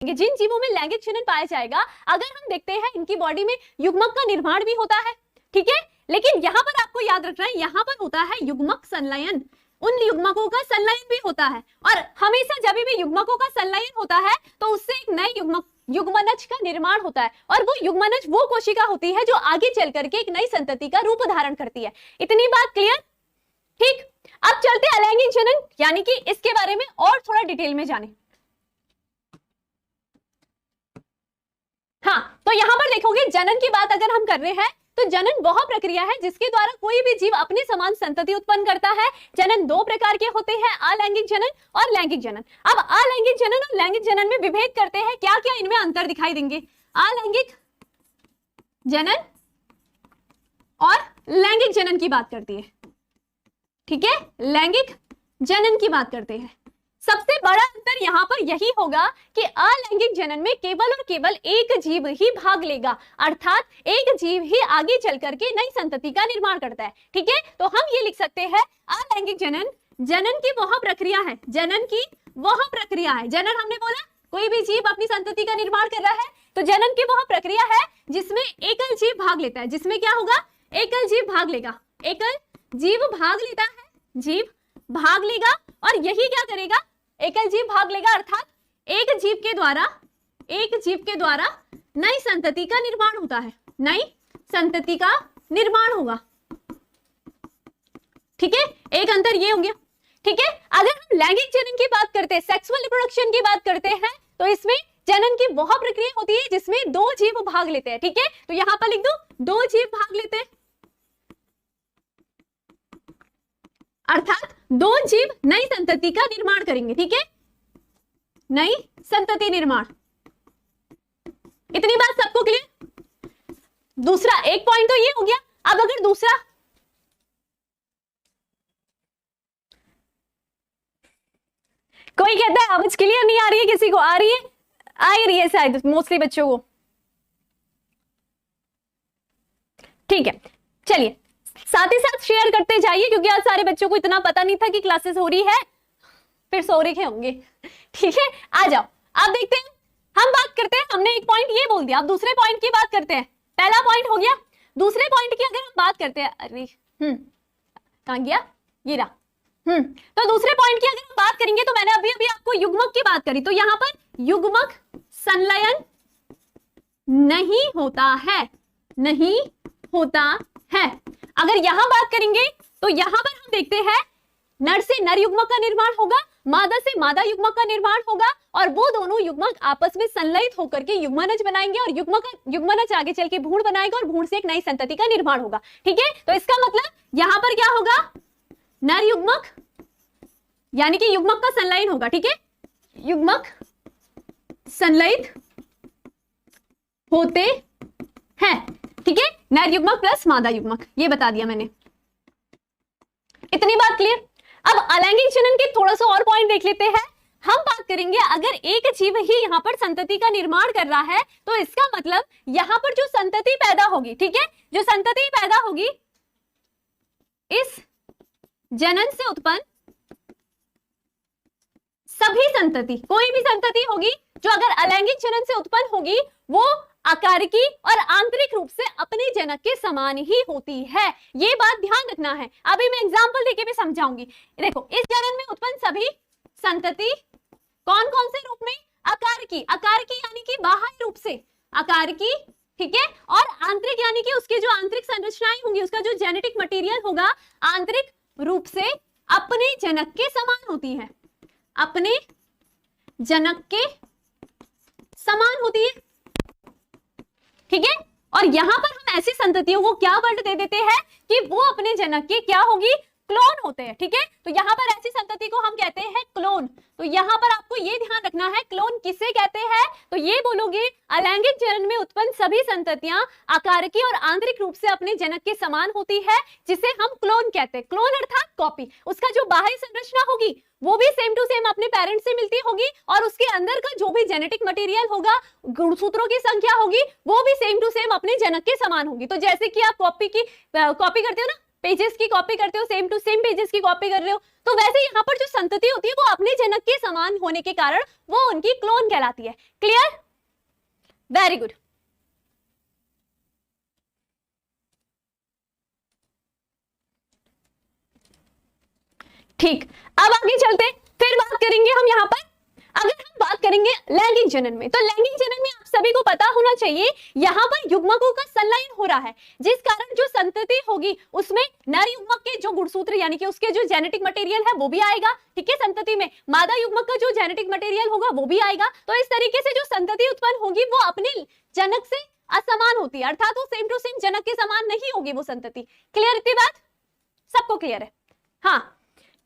जिन जीवों में लैंगिक जनन पाया जाएगा, अगर हम देखते हैं इनकी बॉडी में युग्मक का निर्माण भी होता है, ठीक है, लेकिन यहाँ पर आपको याद रखना है, यहाँ पर होता है युग्मक संलयन, उन युग्मकों का संलयन भी होता है, और हमेशा जब भी युग्मकों का संलयन होता है तो उससे एक नए युग्मनज का निर्माण होता है, और वो युग्मनज वो कोशिका होती है जो आगे चल करके एक नई संतति का रूप धारण करती है। इतनी बात क्लियर? ठीक, अब चलते हैं अलैंगिक जनन, यानी कि इसके बारे में और थोड़ा डिटेल में जाने। हाँ, तो यहां पर देखोगे जनन की बात अगर हम कर रहे हैं तो जनन वह प्रक्रिया है जिसके द्वारा कोई भी जीव अपने समान संतति उत्पन्न करता है। जनन दो प्रकार के होते हैं, अलैंगिक जनन और लैंगिक जनन। अब अलैंगिक जनन और लैंगिक जनन में विभेद करते हैं, क्या क्या इनमें अंतर दिखाई देंगे। अलैंगिक जनन और लैंगिक जनन की बात करती है, ठीक है, लैंगिक जनन की बात करते हैं। सबसे बड़ा अंतर यहाँ पर यही होगा कि अलैंगिक जनन में केवल और केवल एक जीव ही भाग लेगा, अर्थात एक जीव ही आगे चल करके नई संतति का निर्माण करता है, ठीक है। तो हम ये लिख सकते हैं अलैंगिक जनन, जनन की वह प्रक्रिया है, जनन की वह प्रक्रिया है। जनन हमने बोला कोई भी जीव अपनी संतति का निर्माण कर रहा है, तो जनन की वह प्रक्रिया है जिसमें एकल जीव भाग लेता है। जिसमें क्या होगा, एकल जीव भाग लेगा, एकल जीव भाग लेता है, जीव भाग लेगा, और यही क्या करेगा, एकल जीव भाग लेगा, अर्थात एक जीव के द्वारा नई संतति का निर्माण होता है, नई संतति का निर्माण होगा, ठीक है। एक अंतर ये हो गया, ठीक है। अगर हम लैंगिक जनन की बात करते हैं, सेक्सुअल रिप्रोडक्शन की बात करते हैं, तो इसमें जनन की वह प्रक्रिया होती है जिसमें दो जीव भाग लेते हैं, ठीक है। तो यहां पर लिख दो जीव भाग लेते हैं, अर्थात दो जीव नई संतति का निर्माण करेंगे, ठीक है, नई संतति निर्माण। इतनी बात सबको क्लियर? दूसरा एक पॉइंट तो ये हो गया। अब अगर दूसरा, कोई कहता है आवाज क्लियर नहीं आ रही है, किसी को आ रही है, आ रही है शायद मोस्टली बच्चों को, ठीक है। चलिए साथ ही साथ शेयर करते जाइए, क्योंकि आज सारे बच्चों को इतना पता नहीं था कि क्लासेस हो रही है, फिर सो रहे होंगे, ठीक है। आ जाओ, अब देखते हैं, हम बात करते हैं, हमने एक पॉइंट ये बोल दिया, अब दूसरे पॉइंट की बात करते हैं। पहला पॉइंट हो गया, दूसरे पॉइंट की अगर हम बात करते हैं, अरे कहां गया ये रहा, तो दूसरे पॉइंट की अगर हम बात करेंगे, तो मैंने अभी आपको युग्मक की बात करी, तो यहां पर युग्मक संलयन नहीं होता है, नहीं होता है। अगर यहां बात करेंगे तो यहां पर हम देखते हैं नर से नर युग्मक का निर्माण होगा, मादा से मादा युग्मक का निर्माण होगा, और वो दोनों युग्मक आपस में संलयित होकर के युग्मनज बनाएंगे, और युग्मनज आगे चल के भ्रूण बनाएगा, और भ्रूण से एक नई संतति का निर्माण होगा, ठीक है। तो इसका मतलब यहां पर क्या होगा, नर युग्मक, यानी कि युग्मक का संलयन होगा, ठीक है, युग्मक संलयित होते हैं, ठीक है, नर युग्मक प्लस मादा युग्मक, ये बता दिया मैंने। इतनी बात क्लियर? अब अलैंगिक जनन के थोड़ा सा और पॉइंट देख लेते हैं। हम बात करेंगे, अगर एक जीव ही यहाँ पर संतति का निर्माण कर रहा है, तो इसका मतलब यहाँ पर जो संतति पैदा होगी, ठीक है, जो संतति पैदा होगी इस जनन से उत्पन्न सभी संतति, कोई भी संतति होगी जो अगर अलैंगिक जनन से उत्पन्न होगी, वो आकारिकी और आंतरिक रूप से अपने जनक के समान ही होती है। ये बात ध्यान रखना है, अभी मैं एग्जांपल देके भी समझाऊंगी। देखो, इस जनन में उत्पन्न सभी संतति कौन कौन से रूप में, आकारिकी, आकारिकी यानी कि बाह्य रूप से आकारिकी, ठीक है, और आंतरिक यानी कि उसके जो आंतरिक संरचनाएं होंगी, उसका जो जेनेटिक मटेरियल होगा, आंतरिक रूप से अपने जनक के समान होती है, अपने जनक के समान होती है, ठीक है। और यहां पर हम ऐसी संततियों को क्या वर्ड दे देते हैं कि वो अपने जनक के क्या होगी, क्लोन होते हैं, ठीक है। तो यहां पर ऐसी संतति को हम कहते हैं क्लोन। तो यहां पर आपको ये ध्यान रखना है, क्लोन किसे कहते हैं, तो ये बोलोगे अलैंगिक जनन में उत्पन्न सभी संततियां आकारिकी और आंतरिक रूप से अपने जनक के समान होती है, जिसे हम क्लोन कहते हैं। क्लोन अर्थात कॉपी, उसका जो बाह्य संरचना होगी वो भी सेम टू सेम अपने पेरेंट्स से मिलती होगी, और उसके अंदर का जो भी जेनेटिक मटेरियल होगा, गुणसूत्रों की संख्या होगी, वो भी सेम टू सेम अपने जनक के समान होगी। तो जैसे कि आप कॉपी करते हो ना, पेजेस की कॉपी करते हो, सेम टू सेम पेजेस की कॉपी कर रहे हो, तो वैसे यहाँ पर जो संतति होती है वो अपने जनक के समान होने के कारण वो उनकी क्लोन कहलाती है। क्लियर? Very good. ठीक, अब आगे चलते, फिर बात करेंगे हम यहाँ पर, अगर हम बात करेंगे लैंगिक जनन में, तो लैंगिक जनन में आप सभी को पता होना चाहिए यहाँ पर युग्मकों का संलयन हो रहा है, जिस कारण जो संतति होगी उसमें नर युग्मक के जो गुणसूत्र यानी कि उसके जो जेनेटिक मटेरियल है वो भी आएगा, ठीक है, संतति में मादा युग्मक का जो जेनेटिक मटेरियल होगा वो भी आएगा। तो इस तरीके से जो संतति उत्पन्न होगी वो अपने जनक से असमान होती है, अर्थात वो सेम टू सेम जनक के समान नहीं होगी वो संतति। क्लियर? इतनी बात सबको क्लियर है? हाँ,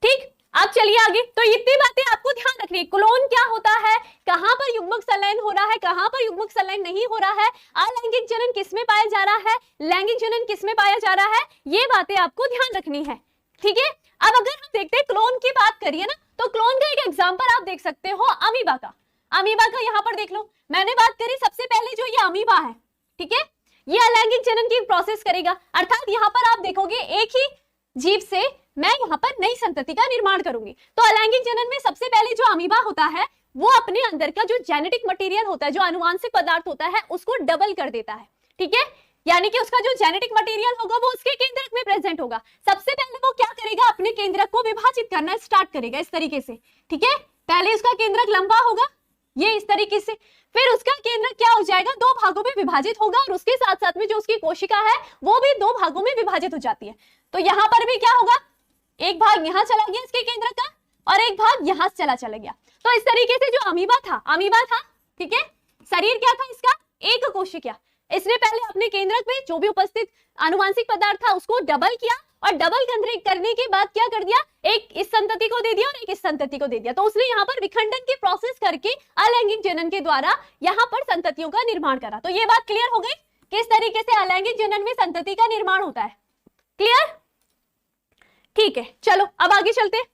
ठीक। अब चलिए आगे, तो इतनी बातें आपको ध्यान रखनी है। क्लोन क्या होता है, कहां पर युग्मक संलयन हो रहा है, कहां पर युग्मक संलयन नहीं हो रहा है, अलैंगिक जनन किसमें पाया जा रहा है, लैंगिक जनन किसमें पाया जा रहा है, ये बातें आपको ध्यान रखनी है, ठीक है। अब अगर हम देखते हैं क्लोन की बात करिए ना, तो क्लोन का एक एग्जाम्पल आप देख सकते हो अमीबा का। अमीबा का यहाँ पर देख लो, मैंने बात करी सबसे पहले जो ये अमीबा है, ठीक है, ये अलैंगिक जनन की प्रोसेस करेगा, अर्थात यहाँ पर आप देखोगे एक ही जीव से मैं यहाँ पर नई संतति का निर्माण करूंगी। तो अलैंगिक जनन में सबसे पहले जो अमीबा होता है वो अपने अंदर का जो जेनेटिक मटेरियल होता है, जो आनुवांशिक पदार्थ होता है, उसको डबल कर देता है, ठीक है, यानी कि उसका जो जेनेटिक मटेरियल होगा वो उसके केंद्रक में प्रेजेंट होगा। सबसे पहले वो क्या करेगा, अपने केंद्रक को विभाजित करना स्टार्ट करेगा इस तरीके से, ठीक है, पहले उसका केंद्रक लंबा होगा ये इस तरीके से, फिर उसका केंद्रक क्या हो जाएगा, दो भागों में विभाजित होगा, और उसके साथ साथ में जो उसकी कोशिका है वो भी दो भागों में विभाजित हो जाती है। तो यहाँ पर भी क्या होगा, एक भाग यहाँ चला गया इसके केंद्र का और एक भाग यहाँ चला गया। तो इस तरीके से जो अमीबा था, ठीक है, शरीर क्या था इसका, एक कोशिका, इसने पहले अपने केंद्रक में जो भी उपस्थित आनुवांशिक पदार्थ था उसको डबल किया, और डबल करने के बाद क्या कर दिया, एक इस संतति को दे दिया और एक इस संतति को दे दिया। तो उसने यहाँ पर विखंडन की प्रोसेस करके अलैंगिक जनन के द्वारा यहाँ पर संततियों का निर्माण करा। तो ये बात क्लियर हो गई किस तरीके से अलैंगिक जनन में संतति का निर्माण होता है। क्लियर? ठीक है, चलो अब आगे चलते हैं,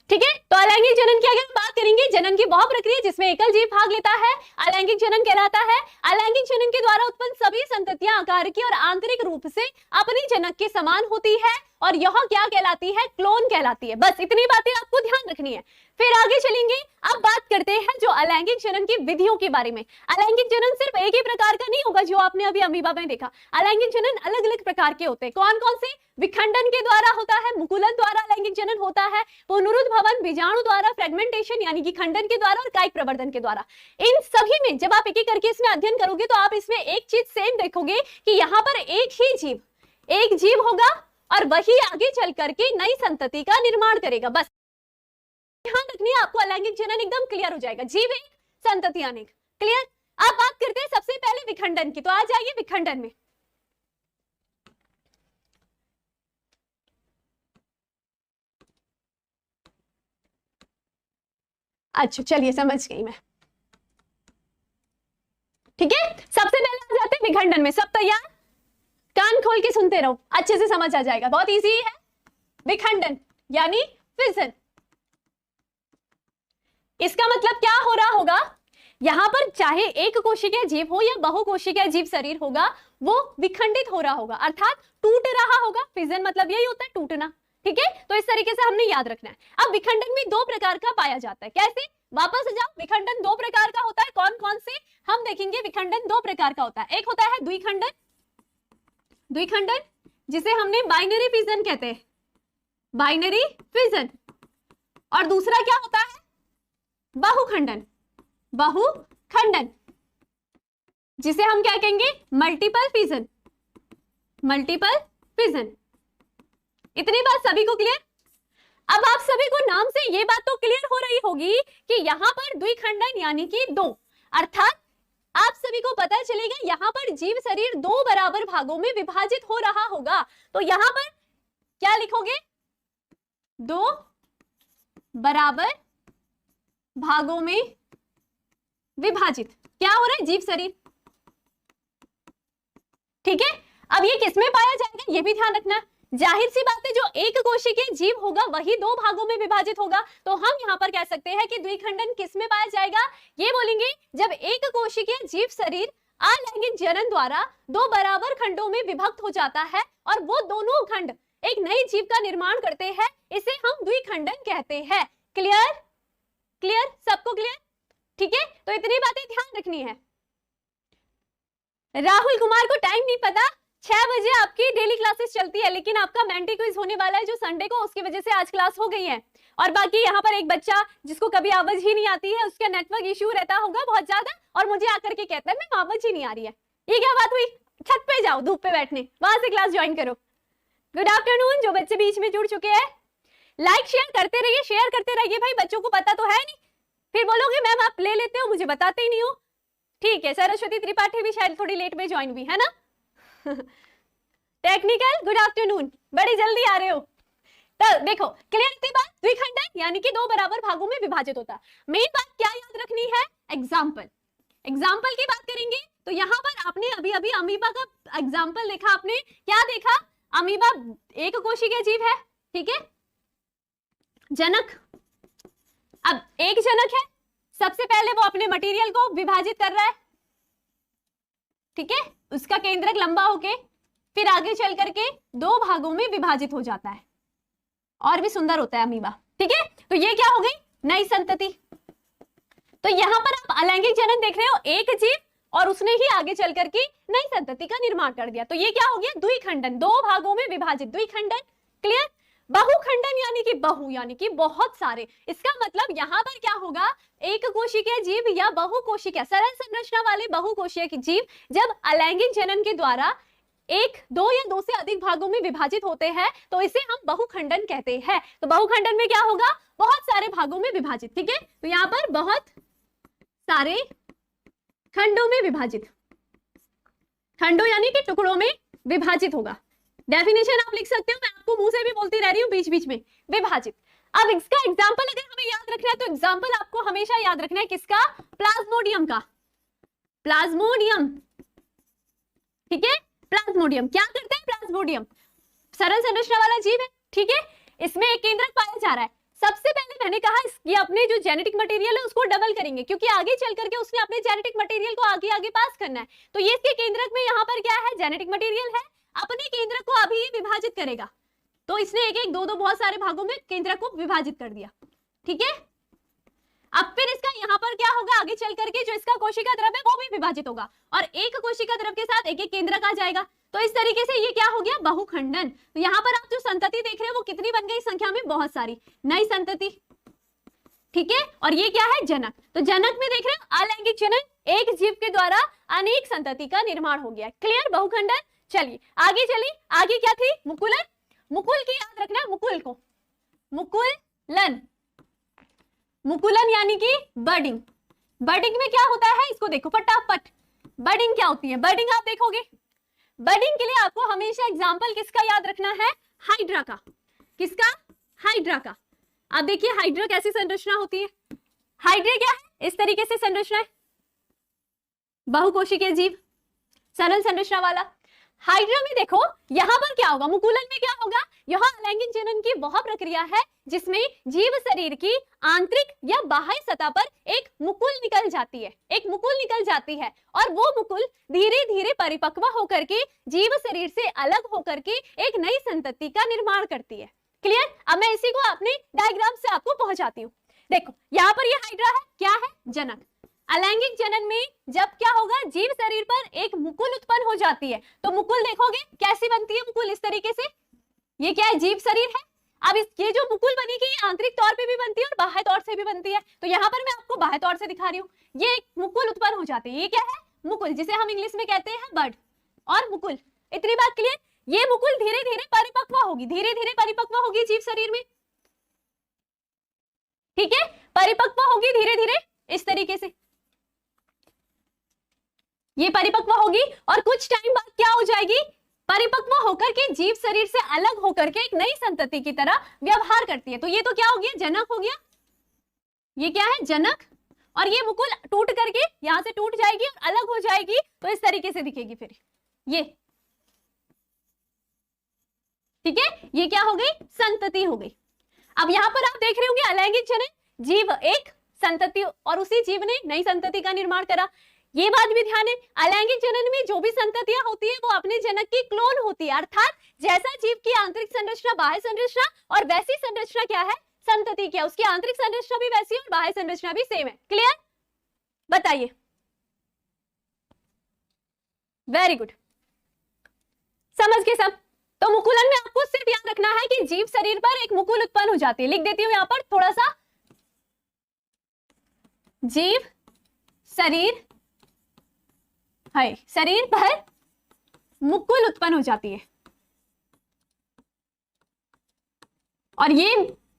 ठीक है। तो अलैंगिक जनन की अगर बात करेंगे, जनन की वह प्रक्रिया जिसमें एकल जीव भाग लेता है अलैंगिक जनन कहलाता है। अलैंगिक जनन के द्वारा उत्पन्न सभी संततियां आकार की और आंतरिक रूप से अपनी जनक के समान होती है, और यह क्या कहलाती है, क्लोन कहलाती है। बस इतनी बातें आपको ध्यान रखनी है। फिर आगे चलेंगे, अब बात करते हैं जो अलैंगिक जनन की विधियों के बारे में। अलैंगिक जनन सिर्फ एक ही प्रकार का नहीं होगा जो आपने अभी अमीबा में देखा, अलैंगिक जनन अलग अलग प्रकार के होते हैं। कौन कौन से? विखंडन के द्वारा होता है, मुकुलन द्वारा अलैंगिक जनन होता है, पुनरुद्भवन, बीजाणु द्वारा, फ्रेगमेंटेशन यानी कि खंडन के द्वारा, और कायिक प्रवर्धन के द्वारा। इन सभी में जब आप एक एक करके इसमें अध्ययन करोगे तो आप इसमें एक चीज सेम देखोगे कि यहाँ पर एक जीव होगा और वही आगे चल करके नई संतति का निर्माण करेगा। बस ध्यान रखनी है आपको, अलैंगिक जनन एकदम क्लियर हो जाएगा, जीव एक संतति अनेक। क्लियर? अब बात करते हैं सबसे पहले विखंडन की, तो आ जाइए विखंडन में। अच्छा चलिए समझ गई मैं, ठीक है। सबसे पहले आ जाते हैं विखंडन में, सब तैयार, कान खोल के सुनते रहो, अच्छे से समझ आ जाएगा, बहुत इजी है। विखंडन यानी फिजन, इसका मतलब क्या हो रहा होगा, यहां पर चाहे एक कोशिकीय जीव हो या बहुकोशिकीय जीव शरीर होगा, वो विखंडित हो रहा होगा, अर्थात टूट रहा होगा। फिजन मतलब यही होता है, टूटना, ठीक है। तो इस तरीके से हमने याद रखना है। अब विखंडन में दो प्रकार का पाया जाता है, कैसे, वापस जाओ, विखंडन दो प्रकार का होता है, कौन कौन से हम देखेंगे। विखंडन दो प्रकार का होता है, एक होता है द्विखंडन, जिसे हमने बाइनरी फिजन कहते हैं, बाइनरी फिजन, और दूसरा क्या होता है, बहुखंडन, जिसे हम क्या कहेंगे, मल्टीपल फिजन। इतनी बात सभी को क्लियर? अब आप सभी को नाम से ये बात तो क्लियर हो रही होगी कि यहाँ पर द्विखंडन यानी कि दो, अर्थात आप सभी को पता चलेगा यहाँ पर जीव शरीर दो बराबर भागों में विभाजित हो रहा होगा। तो यहाँ पर क्या लिखोगे, दो बराबर भागों में विभाजित क्या हो रहा है, जीव शरीर, ठीक है। अब ये किसमें पाया जाएगा, ये भी ध्यान रखना। जाहिर सी बात है, जो एक कोशिकीय जीव होगा वही दो भागों में विभाजित होगा। तो हम यहाँ पर कह सकते हैं कि द्विखंडन किसमें पाया जाएगा, ये बोलेंगे जब एक कोशिकीय जीव शरीर अलैंगिक जनन द्वारा दो बराबर खंडों में विभक्त हो जाता है और वो दोनों खंड एक नई जीव का निर्माण करते हैं, इसे हम द्विखंडन कहते हैं। क्लियर? क्लियर? सबको क्लियर? ठीक है, तो इतनी बातें ध्यान रखनी है। राहुल कुमार को टाइम नहीं पता, 6 बजे आपकी डेली क्लासेस चलती है, लेकिन आपका मेंटी क्विज होने वाला है जो संडे को, उसकी वजह से आज क्लास हो गई है। और बाकी यहाँ पर एक बच्चा जिसको कभी आवाज ही नहीं आती है, उसका नेटवर्क इश्यू रहता होगा बहुत ज्यादा, और मुझे आकर के कहता है मैम आवाज ही नहीं आ रही है। ये क्या बात हुई? छत पे जाओ धूप पे बैठने, वहां से क्लास ज्वाइन करो। गुड आफ्टरनून जो बच्चे बीच में जुड़ चुके हैं, लाइक शेयर करते रहिए, शेयर करते रहिए भाई, बच्चों को पता तो है नहीं, फिर बोलोगे मैम आप ले लेते हो मुझे बताते ही नहीं हो। ठीक है, सरस्वती त्रिपाठी भी शायद थोड़ी लेट में ज्वाइन हुई है ना। टेक्निकल गुड आफ्टरनून, बड़ी जल्दी आ रहे हो। तो देखो क्लियर थी बात, द्विखंडन यानी कि दो बराबर भागों में विभाजित होता है। मेन बात क्या याद रखनी है? एग्जाम्पल। एग्जाम्पल की बात करेंगे तो यहाँ पर आपने अभी अभी अमीबा का एग्जाम्पल देखा, आपने क्या देखा? अमीबा एक कोशिकीय जीव है, ठीक है। जनक, अब एक जनक है, सबसे पहले वो अपने मटेरियल को विभाजित कर रहा है, ठीक है, उसका केंद्रक लंबा होके फिर आगे चल करके दो भागों में विभाजित हो जाता है, और भी सुंदर होता है अमीबा, ठीक है। तो ये क्या हो गई? नई संतति। तो यहां पर आप अलैंगिक जनन देख रहे हो, एक जीव और उसने ही आगे चल करके नई संतति का निर्माण कर दिया। तो ये क्या हो गया? द्विखंडन, दो भागों में विभाजित, द्विखंडन। क्लियर? बहुखंडन यानी कि बहु यानी कि बहुत सारे। इसका मतलब यहाँ पर क्या होगा? एक कोशिकीय जीव या बहुकोशिकीय सरल संरचना वाले बहुकोशिकीय जीव जब अलैंगिक जनन के द्वारा एक, दो या दो से अधिक भागों में विभाजित होते हैं तो इसे हम बहुखंडन कहते हैं। तो बहुखंडन में क्या होगा? बहुत सारे भागों में विभाजित, ठीक है। तो यहाँ पर बहुत सारे खंडों में विभाजित, खंडों यानी कि टुकड़ों में विभाजित होगा। डेफिनेशन आप लिख सकते हो, मैं आपको मुंह से भी बोलती रह रही हूँ बीच बीच में, विभाजित। अब इसका एग्जाम्पल अगर हमें याद रखना है तो एग्जाम्पल आपको हमेशा याद रखना है किसका? प्लाज्मोडियम का। प्लाज्मोडियम, ठीक है। प्लाज्मोडियम क्या करता है? प्लाज्मोडियम सरल संरचना वाला जीव है, ठीक है। इसमें एक केंद्रक पाया जा रहा है। सबसे पहले मैंने कहा ये अपने जो जेनेटिक मटेरियल है उसको डबल करेंगे, क्योंकि आगे चल करके उसने अपने जेनेटिक मटेरियल को आगे आगे पास करना है। तो ये इसके केंद्रक में यहाँ पर क्या है? जेनेटिक मटेरियल है, अपने केंद्रक को अभी ये विभाजित करेगा। तो इसने एक एक दो दो बहुत सारे भागों में केंद्रक को विभाजित कर दिया, ठीक है। अब फिर इसका यहाँ पर क्या होगा? आगे चल करके जो इसका कोशिका द्रव है वो भी विभाजित होगा और एक कोशिका द्रव के साथ एक एक केंद्रक आ जाएगा। तो इस तरीके से ये क्या हो गया? बहुखंडन। तो यहाँ पर आप जो संतति देख रहे हैं वो कितनी बन गई संख्या में? बहुत सारी नई संतति, ठीक है। और ये क्या है? जनक। तो जनक में देख रहे हैं अलैंगिक जनन, एक जीव के द्वारा अनेक संतति का निर्माण हो गया। क्लियर? बहुखंडन। चलिए आगे चलिए, आगे क्या थी? मुकुलन। मुकुल की याद रखना है, मुकुल को, मुकुलन। मुकुलन यानी कि बर्डिंग। बर्डिंग में क्या होता है? इसको देखो फटाफट। बर्डिंग क्या होती है? बर्डिंग आप देखोगे, बर्डिंग के लिए आपको हमेशा एग्जाम्पल किसका याद रखना है? हाइड्रा का। किसका? हाइड्रा का। आप देखिए हाइड्रा कैसी संरचना होती है? हाइड्रा क्या है? इस तरीके से संरचना है, बहुकोशिकीय जीव, सरल संरचना वाला। हाइड्रा में देखो यहाँ पर क्या होगा? मुकुलन में क्या होगा? यहाँ अलैंगिक जनन की वह प्रक्रिया है जिसमें जीव शरीर की आंतरिक या बाह्य सतह पर एक मुकुल निकल जाती है, एक मुकुल निकल जाती है और वो मुकुल धीरे धीरे परिपक्व होकर के जीव शरीर से अलग होकर के एक नई संतति का निर्माण करती है। क्लियर? अब मैं इसी को अपने डायग्राम से आपको पहुंचाती हूँ। देखो यहाँ पर ये हाइड्रा है, क्या है? जनक। अलैंगिक जनन में जब क्या होगा? जीव शरीर पर एक मुकुल उत्पन्न हो जाती है। तो मुकुल देखोगे कैसी बनती है? मुकुल इस तरीके से। ये क्या है? जीव शरीर है। अब ये जो मुकुल बनेगी ये आंतरिक तौर पे भी बनती है और बाह्य तौर से भी बनती है। तो यहाँ पर मैं आपको बाह्य तौर से दिखा रही हूँ। ये एक मुकुल उत्पन्न हो जाती है। ये क्या है? मुकुल, जिसे हम इंग्लिश में कहते हैं बर्ड और मुकुल। इतनी बात क्लियर? ये मुकुल धीरे धीरे परिपक्व होगी, धीरे धीरे परिपक्व होगी जीव शरीर में, ठीक है। परिपक्व होगी धीरे धीरे इस तरीके से, ये परिपक्व होगी और कुछ टाइम बाद क्या हो जाएगी? परिपक्व होकर के जीव शरीर से अलग होकर के एक नई संतति की तरह व्यवहार करती है। तो ये तो क्या हो गया? जनक हो गया। ये क्या है? जनक। और ये मुकुल टूट करके यहां से टूट जाएगी और अलग हो जाएगी, तो इस तरीके से दिखेगी फिर ये, ठीक है। ये क्या हो गई? संतति हो गई। अब यहां पर आप देख रहे होंगे अलैंगिक जनन, जीव एक संतति और उसी जीव ने नई संतति का निर्माण करा। ये बात भी ध्यान है, अलैंगिक जनन में जो भी संततियां होती है वो अपने जनक की क्लोन होती है, अर्थात जैसा जीव की आंतरिक संरचना बाह्य संरचना और वैसी संरचना क्या है संतति क्या, उसकी आंतरिक संरचना भी वैसी है और बाह्य संरचना भी सेम है। क्लियर, बताइए। वेरी गुड, समझ गए सब। तो मुकुलन में आपको सिर्फ याद रखना है कि जीव शरीर पर एक मुकुल उत्पन्न हो जाती है, लिख देती हूं यहां पर थोड़ा सा, जीव शरीर है, शरीर पर मुकुल उत्पन्न हो जाती है और ये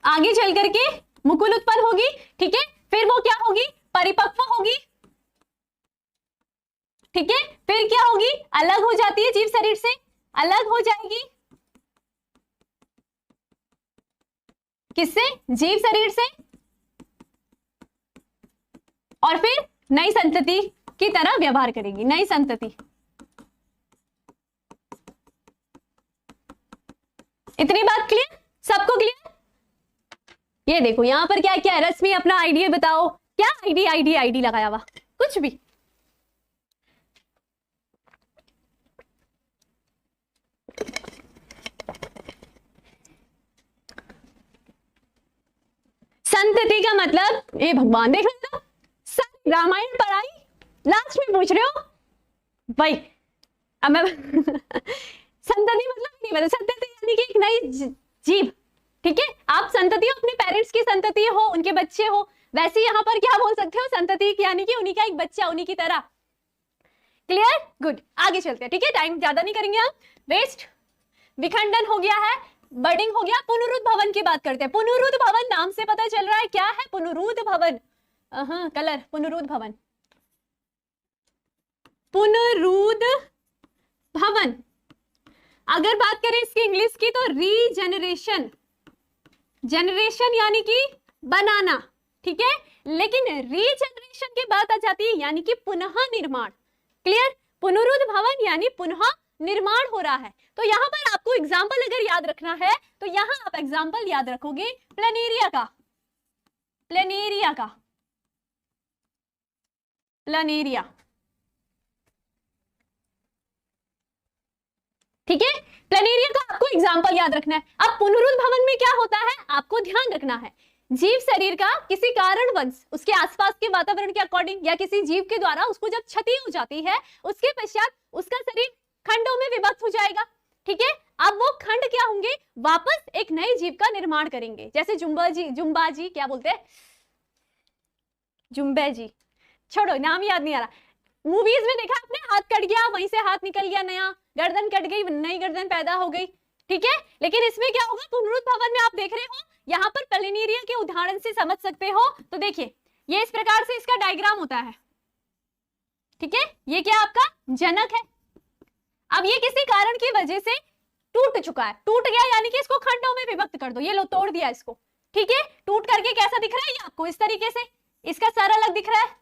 आगे चल करके मुकुल उत्पन्न होगी, ठीक है, फिर वो क्या होगी परिपक्व होगी, ठीक है, फिर क्या होगी अलग हो जाती है जीव शरीर से, अलग हो जाएगी किससे, जीव शरीर से, और फिर नई संतति की तरह व्यवहार करेगी, नई संतति। इतनी बात क्लियर, सबको क्लियर। ये देखो यहां पर क्या क्या है, रश्मि अपना आईडी बताओ, क्या आईडी आईडी आईडी लगाया हुआ कुछ भी, संतति का मतलब ये भगवान देख रहे हो, रामायण पढ़ाई लास्ट में पूछ रहे हो भाई, अब मैं संतति मतलब नहीं पता, संतति यानी कि एक नई जीव, ठीक है, आप संतति हो अपने पेरेंट्स की संतति हो, उनके बच्चे हो, वैसे यहाँ पर क्या बोल सकते हो संतति यानी कि उन्हीं का एक बच्चा, उन्हीं की तरह। क्लियर, गुड, आगे चलते हैं, ठीक है, टाइम ज्यादा नहीं करेंगे हम वेस्ट। विखंडन हो गया है, बर्डिंग हो गया, पुनरुद्ध भवन की बात करते हैं। पुनरुद्ध भवन नाम से पता चल रहा है क्या है पुनरुद्ध भवन, कलर पुनरुद्ध भवन, पुनरुद्ध भवन। अगर बात करें इसकी इंग्लिश की तो रीजनरेशन, जनरेशन यानी कि बनाना, ठीक है, लेकिन रीजनरेशन की बात आ जाती है यानी कि पुनः निर्माण। क्लियर, पुनरुद्ध भवन यानी पुनः निर्माण हो रहा है। तो यहां पर आपको एग्जाम्पल अगर याद रखना है तो यहां आप एग्जाम्पल याद रखोगे प्लेनेरिया का, प्लेनेरिया का, प्लेनेरिया, ठीक है, प्लेनेरिया का आपको एग्जाम्पल याद रखना है। अब पुनरुद्ध भवन में क्या होता है आपको ध्यान रखना है, जीव शरीर का किसी कारणवश उसके आसपास के वातावरण के अकॉर्डिंग या किसी जीव के द्वारा उसको जब क्षति हो जाती है उसके पश्चात उसका शरीर खंडों में विभक्त हो जाएगा, ठीक है। अब वो खंड क्या होंगे वापस एक नए जीव का निर्माण करेंगे, जैसे जुम्बाजी क्या बोलते हैं, जुम्बे जी, छोड़ो नाम याद नहीं आ रहा, मूवीज में देखा आपने, हाथ कट गया वहीं से हाथ निकल गया नया, गर्दन कट गई नई गर्दन पैदा हो गई, ठीक है। लेकिन इसमें क्या होगा पुनरुद्ध भवन में आप देख रहे हो, यहाँ पर प्लेनेरिया के उदाहरण से समझ सकते हो। तो देखिए ये इस प्रकार से इसका डायग्राम होता है, ठीक है, ये क्या आपका जनक है। अब ये किसी कारण की वजह से टूट चुका है, टूट गया यानी कि इसको खंडों में विभक्त कर दो, ये लो तोड़ दिया इसको, ठीक है। टूट करके कैसा दिख रहा है ये आपको इस तरीके से, इसका सर अलग दिख रहा है,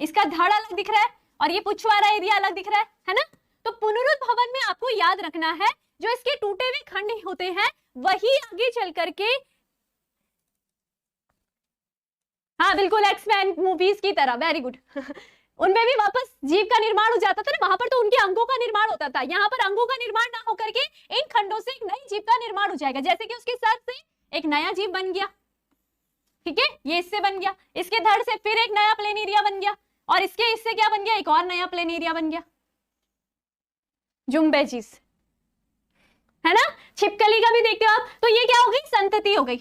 इसका धड़ अलग दिख रहा है और ये पुच्छ वाला एरिया अलग दिख रहा है ना। तो पुनरुद्ध भवन में आपको याद रखना है जो इसके टूटे हुए खंड होते हैं वही आगे चल करके, हाँ बिल्कुल एक्समैन मूवीज की तरह, वेरी गुड उनमें भी वापस जीव का निर्माण हो जाता था ना, वहां पर तो उनके अंगों का निर्माण होता था, यहाँ पर अंगों का निर्माण ना होकर के इन खंडों से एक नई जीव का निर्माण हो जाएगा, जैसे कि उसके सर से एक नया जीव बन गया, ठीक है, ये इससे बन गया, इसके धड़ से फिर एक नया प्लेनेरिया बन गया और इसके इससे क्या बन गया एक और नया प्लेनेरिया बन गया, जुम्बेजीज, है ना। छिपकली का भी देखते हो आप, तो ये क्या हो गई संतति हो गई।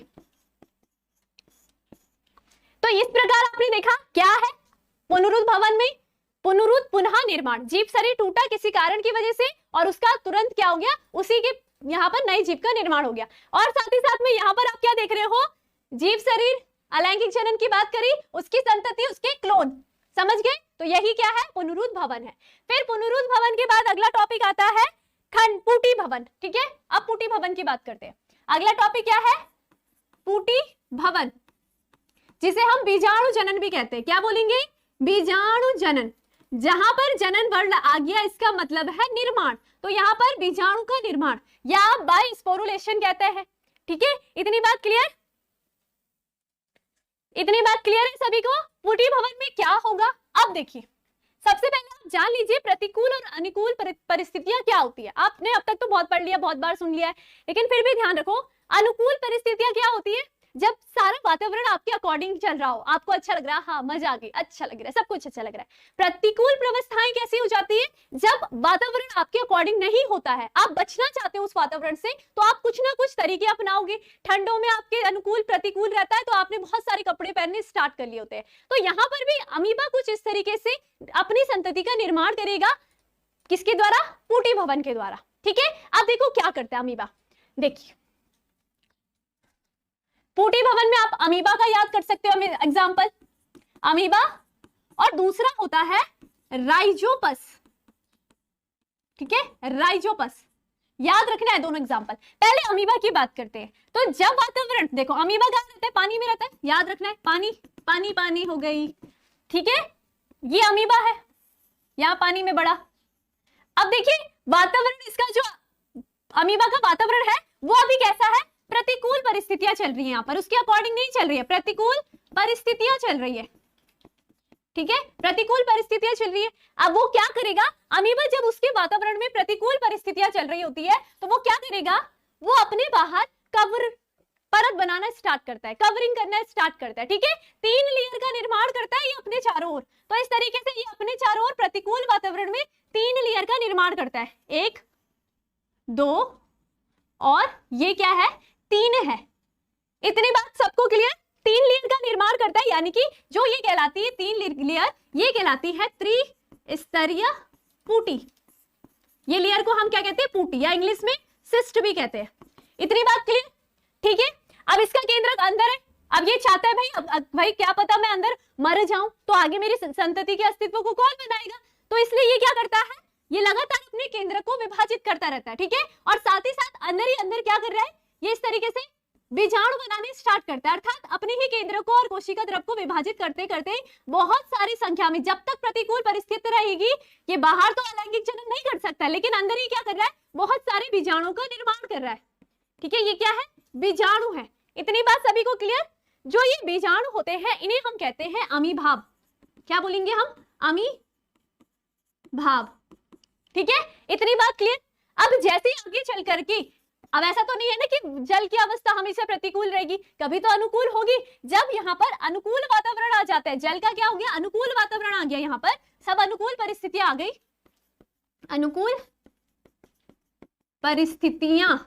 तो इस प्रकार आपने देखा क्या है पुनरुद्ध भवन में पुनरुद्ध पुनः निर्माण, जीव शरीर टूटा किसी कारण की वजह से और उसका तुरंत क्या हो गया उसी के यहाँ पर नई जीव का निर्माण हो गया। और साथ ही साथ में यहाँ पर आप क्या देख रहे हो, जीव शरीर अलैंगिक जनन की बात करी, उसकी संतति उसके क्लोन, समझ गए। तो यही क्या है पुनरुद्ध भवन है। फिर पुनरुद्ध भवन के बाद अगला टॉपिक आता है खंड पूटी भवन, ठीक है। अब पूटी भवन की बात करते हैं। अगला टॉपिक क्या है पूटी भवन, जिसे हम बीजाणु जनन भी कहते हैं। क्या बोलेंगे बीजाणु जनन, जहां पर जनन वर्ण आ गया इसका मतलब है निर्माण, तो यहाँ पर बीजाणु का निर्माण या बाय स्पोरुलेशन कहते हैं, ठीक है। इतनी बात क्लियर, इतनी बात क्लियर है सभी को। पूटी भवन में क्या होगा अब देखिए, सबसे पहले आप जान लीजिए प्रतिकूल और अनुकूल परिस्थितियां क्या होती है। आपने अब तक तो बहुत पढ़ लिया, बहुत बार सुन लिया है, लेकिन फिर भी ध्यान रखो, अनुकूल परिस्थितियां क्या होती है? जब सारा वातावरण आपके अकॉर्डिंग चल रहा हो, आपको अच्छा लग रहा है, हाँ मजा आ गई, अच्छा लग रहा है, सब कुछ अच्छा लग रहा है। प्रतिकूल व्यवस्थाएं कैसी हो जाती है? जब वातावरण आपके अकॉर्डिंग नहीं होता है, आप बचना चाहते हो उस वातावरण से, तो आप कुछ ना कुछ तरीके अपनाओगे। ठंडों में आपके अनुकूल प्रतिकूल रहता है, तो आपने बहुत सारे कपड़े पहनने स्टार्ट कर लिए होते हैं। तो यहाँ पर भी अमीबा कुछ इस तरीके से अपनी संतति का निर्माण करेगा। किसके द्वारा? पूटी भवन के द्वारा। ठीक है, अब देखो क्या करता है अमीबा। देखिए पूटी भवन में आप अमीबा का याद कर सकते हो एग्जाम्पल, अमीबा, और दूसरा होता है राइजोपस। ठीक है, राइजोपस, याद रखना है दोनों एग्जाम्पल। पहले अमीबा की बात करते हैं। तो जब वातावरण, देखो अमीबा कहां रहता है? पानी में रहता है, याद रखना है, पानी पानी पानी हो गई। ठीक है, ये अमीबा है, यहां पानी में बड़ा। अब देखिए वातावरण, इसका जो अमीबा का वातावरण है वो अभी कैसा है? प्रतिकूल परिस्थितियां चल रही है यहाँ पर, उसके अकॉर्डिंग नहीं चल रही है, प्रतिकूल परिस्थितियां चल रही है। ठीक है, प्रतिकूल परिस्थितियां चल रही है। अब वो क्या करेगा अमीबा? जब उसके वातावरण में प्रतिकूल परिस्थितियां चल रही होती है तो वो क्या करेगा? वो अपने बाहर कवर, परत बनाना स्टार्ट करता है, कवरिंग करना स्टार्ट करता है। ठीक है, 3 लेयर का निर्माण करता है ये अपने चारों ओर। तो इस तरीके से ये अपने चारों ओर प्रतिकूल वातावरण में 3 लेयर का निर्माण करता है। 1, 2 और ये क्या है? 3 है। इतनी बात सबको क्लियर? 3 लेयर का निर्माण करता है, यानी कि जो ये कहलाती है 3 लेयर, ये कहलाती है त्रिस्तरीय पूटी। ये लेयर को हम क्या कहते हैं? पूटी, या इंग्लिश में सिस्ट भी कहते हैं। इतनी बात क्लियर? ठीक है, अब इसका केंद्रक अंदर है। अब ये चाहता है भाई क्या पता मैं अंदर मर जाऊं, तो आगे मेरी संतति के अस्तित्व को कौन बनाएगा? तो इसलिए ये क्या करता है? ये लगातार अपने केंद्र को विभाजित करता रहता है। ठीक है, और साथ ही साथ अंदर ही अंदर क्या कर रहा है? ये इस तरीके से बीजाणु बनाने स्टार्ट करता है, अर्थात अपने ही केंद्र को और कोशिका द्रव को विभाजित करते करते बहुत सारी संख्या में, जब तक प्रतिकूल परिस्थिति रहेगी, ये बाहर तो अलैंगिक जनन नहीं कर सकता, लेकिन अंदर ही क्या कर रहा है? बहुत सारे बीजाणु का निर्माण कर रहा है। ठीक है, ये क्या है? बीजाणु है। इतनी बात सभी को क्लियर? जो ये बीजाणु होते हैं इन्हें हम कहते हैं अमीभाव। क्या बोलेंगे हम? अमीभाव। ठीक है, इतनी बात क्लियर? अब जैसे आगे चल करके, अब ऐसा तो नहीं है ना कि जल की अवस्था हमेशा प्रतिकूल रहेगी, कभी तो अनुकूल होगी। जब यहाँ पर अनुकूल वातावरण आ जाता है, जल का क्या हो गया? अनुकूल वातावरण आ गया, यहाँ पर सब अनुकूल परिस्थितियां आ गई, अनुकूल परिस्थितियां।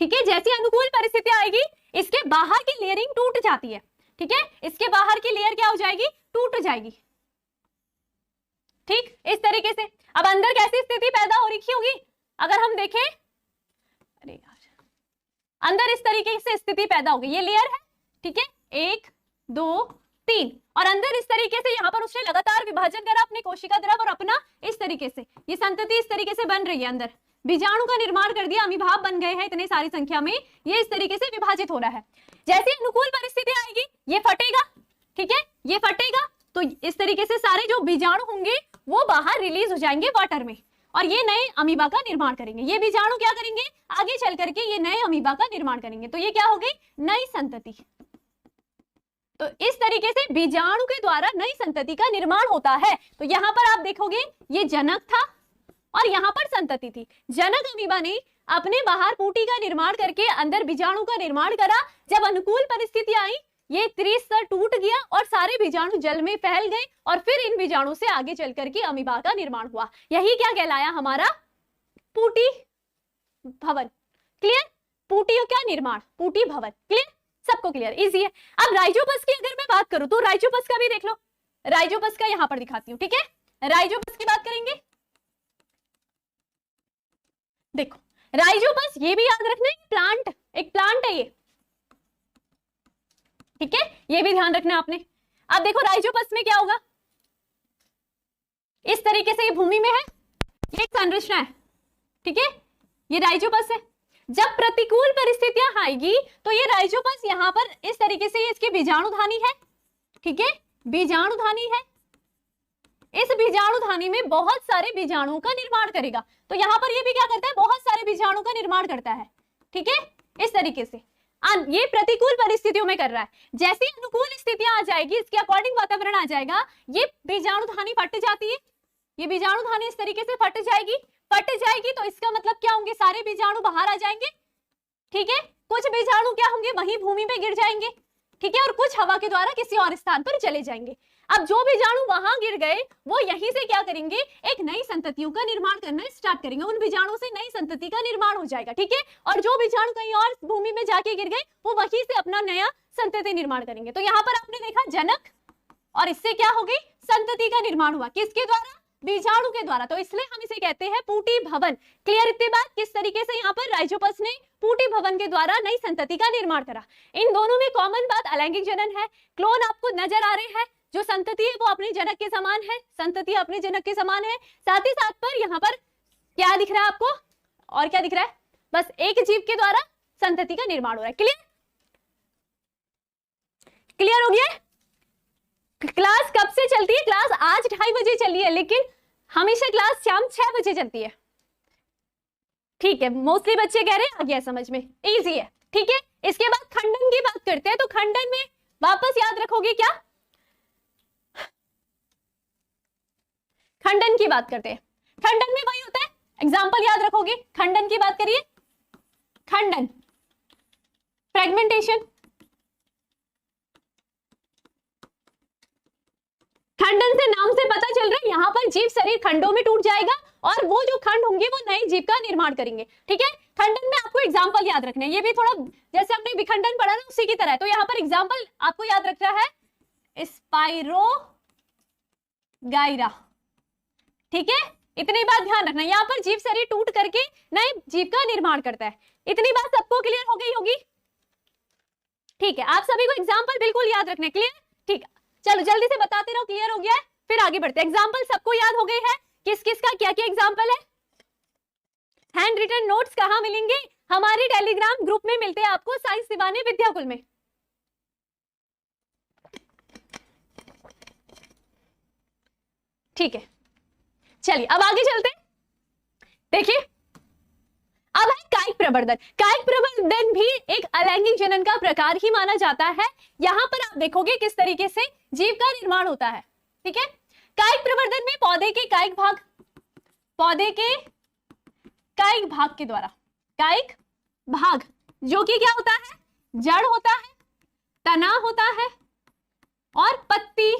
ठीक है, जैसी अनुकूल परिस्थितियां आएगी, इसके बाहर की लेयरिंग टूट जाती है। ठीक है, इसके बाहर की लेयर क्या हो जाएगी? टूट जाएगी। ठीक, इस तरीके से अब अंदर कैसी स्थिति पैदा हो रही होगी? अगर हम देखें, अरे यार, अंदर इस तरीके से स्थिति पैदा होगी। ये लेयर है, ठीक है, 1, 2, 3, और अंदर इस तरीके से यहाँ पर उसने लगातार विभाजन करा अपने कोशिका द्रव, और अपना इस तरीके से ये संतति इस तरीके से बन रही है, अंदर बीजाणु का निर्माण कर दिया, अमीभाव बन गए हैं इतने सारी संख्या में, ये इस तरीके से विभाजित हो रहा है। जैसे अनुकूल परिस्थिति आएगी, ये फटेगा। ठीक है, ये फटेगा तो इस तरीके से सारे जो बीजाणु होंगे वो बाहर रिलीज हो जाएंगे वाटर में, और ये नए अमीबा का निर्माण करेंगे। ये बीजाणु क्या करेंगे? आगे चल करके ये नए अमीबा का निर्माण करेंगे। तो ये क्या हो गई? नई संतति। तो इस तरीके से बीजाणु के द्वारा नई संतति का निर्माण होता है। तो यहाँ पर आप देखोगे ये जनक था और यहाँ पर संतति थी। जनक अमीबा ने अपने बाहर पूटी का निर्माण करके अंदर बीजाणु का निर्माण करा। जब अनुकूल परिस्थिति आई, ये त्रिस्तर टूट गया और सारे बीजाणु जल में फैल गए, और फिर इन बीजाणु से आगे चल करके अमीबा का निर्माण हुआ। यही क्या कहलाया? हमारा पूटी भवन। क्लियर? पूटी का निर्माण, पूटी भवन। क्लियर? सबको क्लियर? इजी है। अब राइजोपस की अगर मैं बात करूं तो राइजोपस का भी देख लो। राइजोपस का यहां पर दिखाती हूं। ठीक है, राइजोपस की बात करेंगे। देखो राइजोपस, ये भी याद रखना, प्लांट, एक प्लांट है ये। ठीक है, ये भी ध्यान रखना आपने। अब देखो राइजोपस में क्या होगा, इस तरीके से ये भूमि में है, ये एक संरचना है। ठीक है, ये राइजोपस है। जब प्रतिकूल परिस्थितियां आएगी तो ये राइजोपस यहां पर इस तरीके से इसके बीजाणुधानी है। ठीक है, बीजाणुधानी है। इस बीजाणुधानी में बहुत सारे बीजाणुओं का निर्माण करेगा। तो यहां पर ये भी क्या करता है? बहुत सारे बीजाणु का निर्माण करता है। ठीक है, इस तरीके से ये प्रतिकूल परिस्थितियों में कर रहा है। जैसे अनुकूल स्थितियां आ जाएगी, इसके अकॉर्डिंग वातावरण आ जाएगा, ये बीजाणुधानी फट जाती है, ये बीजाणुधानी इस तरीके से फट जाएगी तो इसका मतलब क्या होंगे, सारे बीजाणु बाहर आ जाएंगे, ठीक है। कुछ बीजाणु क्या होंगे, वहीं भूमि में गिर जाएंगे, ठीक है, और कुछ हवा के द्वारा किसी और स्थान पर चले जाएंगे। अब जो बीजाणु वहां गिर गए वो यहीं से क्या करेंगे, एक नई संततियों का निर्माण करना स्टार्ट करेंगे, उन बीजाणु से नई संतति का निर्माण हो जाएगा, ठीक है। और जो बीजाणु कहीं और भूमि में जाके गिर गए वो वहीं से अपना नया संतति निर्माण करेंगे। तो यहाँ पर आपने देखा जनक, और इससे क्या हो गई, संतति का निर्माण हुआ, किसके द्वारा, बीजाणु के द्वारा। तो इसलिए हम इसे कहते हैं पूटी भवन। क्लियर इतनी बात, किस तरीके से यहाँ पर राइजोपस ने पूटी भवन के द्वारा नई संतति का निर्माण करा। इन दोनों में कॉमन बात अलैंगिक जनन है। क्लोन आपको नजर आ रहे हैं, जो संतति है वो अपने जनक के समान है, संतति अपने जनक के समान है। साथ ही साथ पर यहाँ पर क्या दिख रहा है आपको, और क्या दिख रहा है, बस एक जीव के द्वारा संतति का निर्माण हो रहा है। क्लियर, क्लियर हो गया। क्लास कब से चलती है, क्लास आज 2:30 बजे चली है, लेकिन हमेशा क्लास शाम 6 बजे चलती है, ठीक है। मोस्टली बच्चे कह रहे हैं आ गया समझ में, इजी है, ठीक है। इसके बाद खंडन की बात करते हैं, तो खंडन में वापस याद रखोगे क्या, खंडन की बात करते हैं। खंडन में वही होता है, एग्जाम्पल याद रखोगे, खंडन की बात करिए, खंडन, फ्रेगमेंटेशन, खंडन से नाम से पता चल रहा है यहाँ पर जीव शरीर खंडों में टूट जाएगा और वो जो खंड होंगे वो नए जीव का निर्माण करेंगे, ठीक है। खंडन में आपको एग्जाम्पल याद रखने, ये भी थोड़ा जैसे हमने विखंडन पढ़ा ना उसी की तरह है। तो यहाँ पर एग्जाम्पल आपको याद रखना है, स्पाइरोगाइरा, ठीक है। इतनी बात ध्यान रखना, यहाँ पर जीव शरीर टूट करके नए जीव का निर्माण करता है। इतनी बात सबको क्लियर हो गई होगी, ठीक है। आप सभी को एग्जाम्पल बिल्कुल याद रखने, क्लियर, ठीक है। चलो जल्दी से बताते रहो, क्लियर हो गया है, फिर आगे बढ़ते हैं। एग्जाम्पल सबको याद हो गए हैं, किस किस का क्या क्या एग्जाम्पल है। हैंड रिटन नोट्स कहाँ मिलेंगे, हमारे टेलीग्राम ग्रुप में मिलते हैं आपको, साइंस दीवाने विद्याकुल में, ठीक है। चलिए अब आगे चलते हैं, देखिए अब है कायिक प्रवर्धन। कायिक प्रवर्धन भी एक अलैंगिक जनन का प्रकार ही माना जाता है। यहां पर आप देखोगे किस तरीके से जीव का निर्माण होता है, ठीक है। कायिक प्रवर्धन में पौधे के कायिक भाग, पौधे के कायिक भाग के द्वारा, कायिक भाग जो कि क्या होता है, जड़ होता है, तना होता है और पत्ती,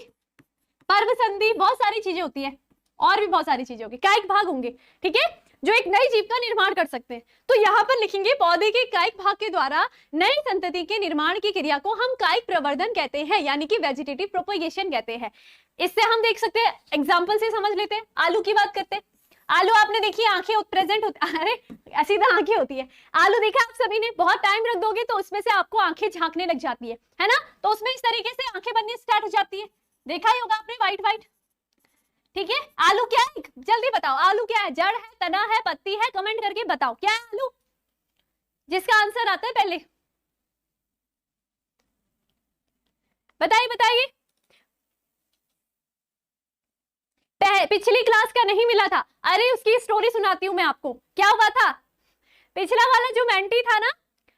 पर्वसंधि, बहुत सारी चीजें होती है और भी बहुत सारी चीजें होगी, कायिक भाग होंगे, ठीक है, जो एक नई जीव का निर्माण कर सकते हैं। तो यहाँ पर लिखेंगे पौधे के कायिक भाग के द्वारा नई संतति के निर्माण की क्रिया को हम कायिक प्रवर्धन कहते हैं, यानी कि वेजिटेटिव प्रोपगेशन कहते हैं। इससे हम देख सकते हैं, एग्जाम्पल से समझ लेते हैं। आलू की बात करते हैं। आलू आपने देखी आंखें प्रेजेंट होती, अरे ऐसी तो आंखें होती है। आलू देखा आप सभी ने, बहुत टाइम रख दोगे तो उसमें से आपको आंखें झांकने लग जाती है ना, तो उसमें इस तरीके से आंखें बननी स्टार्ट हो जाती है, देखा ही होगा आपने, व्हाइट व्हाइट, ठीक है। आलू क्या है, जल्दी बताओ, आलू क्या है, जड़ है, तना है, पत्ती है, कमेंट करके बताओ क्या है आलू, जिसका आंसर आता है पहले बताइए, बताइए। पिछली क्लास का नहीं मिला था, अरे उसकी स्टोरी सुनाती हूं मैं आपको। क्या हुआ था, पिछला वाला जो मेंटी था ना,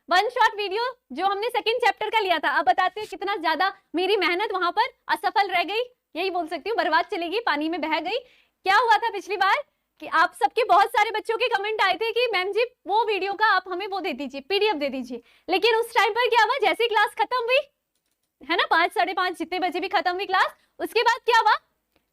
वन शॉट वीडियो जो हमने सेकंड चैप्टर का लिया था, अब बताते हैं कितना ज्यादा मेरी मेहनत वहां पर असफल रह गई, यही बोल सकती हूँ, बर्बाद चली गई, पानी में बह गई। क्या हुआ था पिछली बार कि आप सबके बहुत सारे बच्चों के कमेंट आए थे कि मैम जी वो वीडियो का आप हमें वो दे दीजिए, पीडीएफ दे दीजिए। लेकिन उस टाइम पर क्या हुआ, जैसे क्लास खत्म हुई है ना, 5 साढ़े 5 जितने बजे भी खत्म हुई क्लास, उसके बाद क्या हुआ,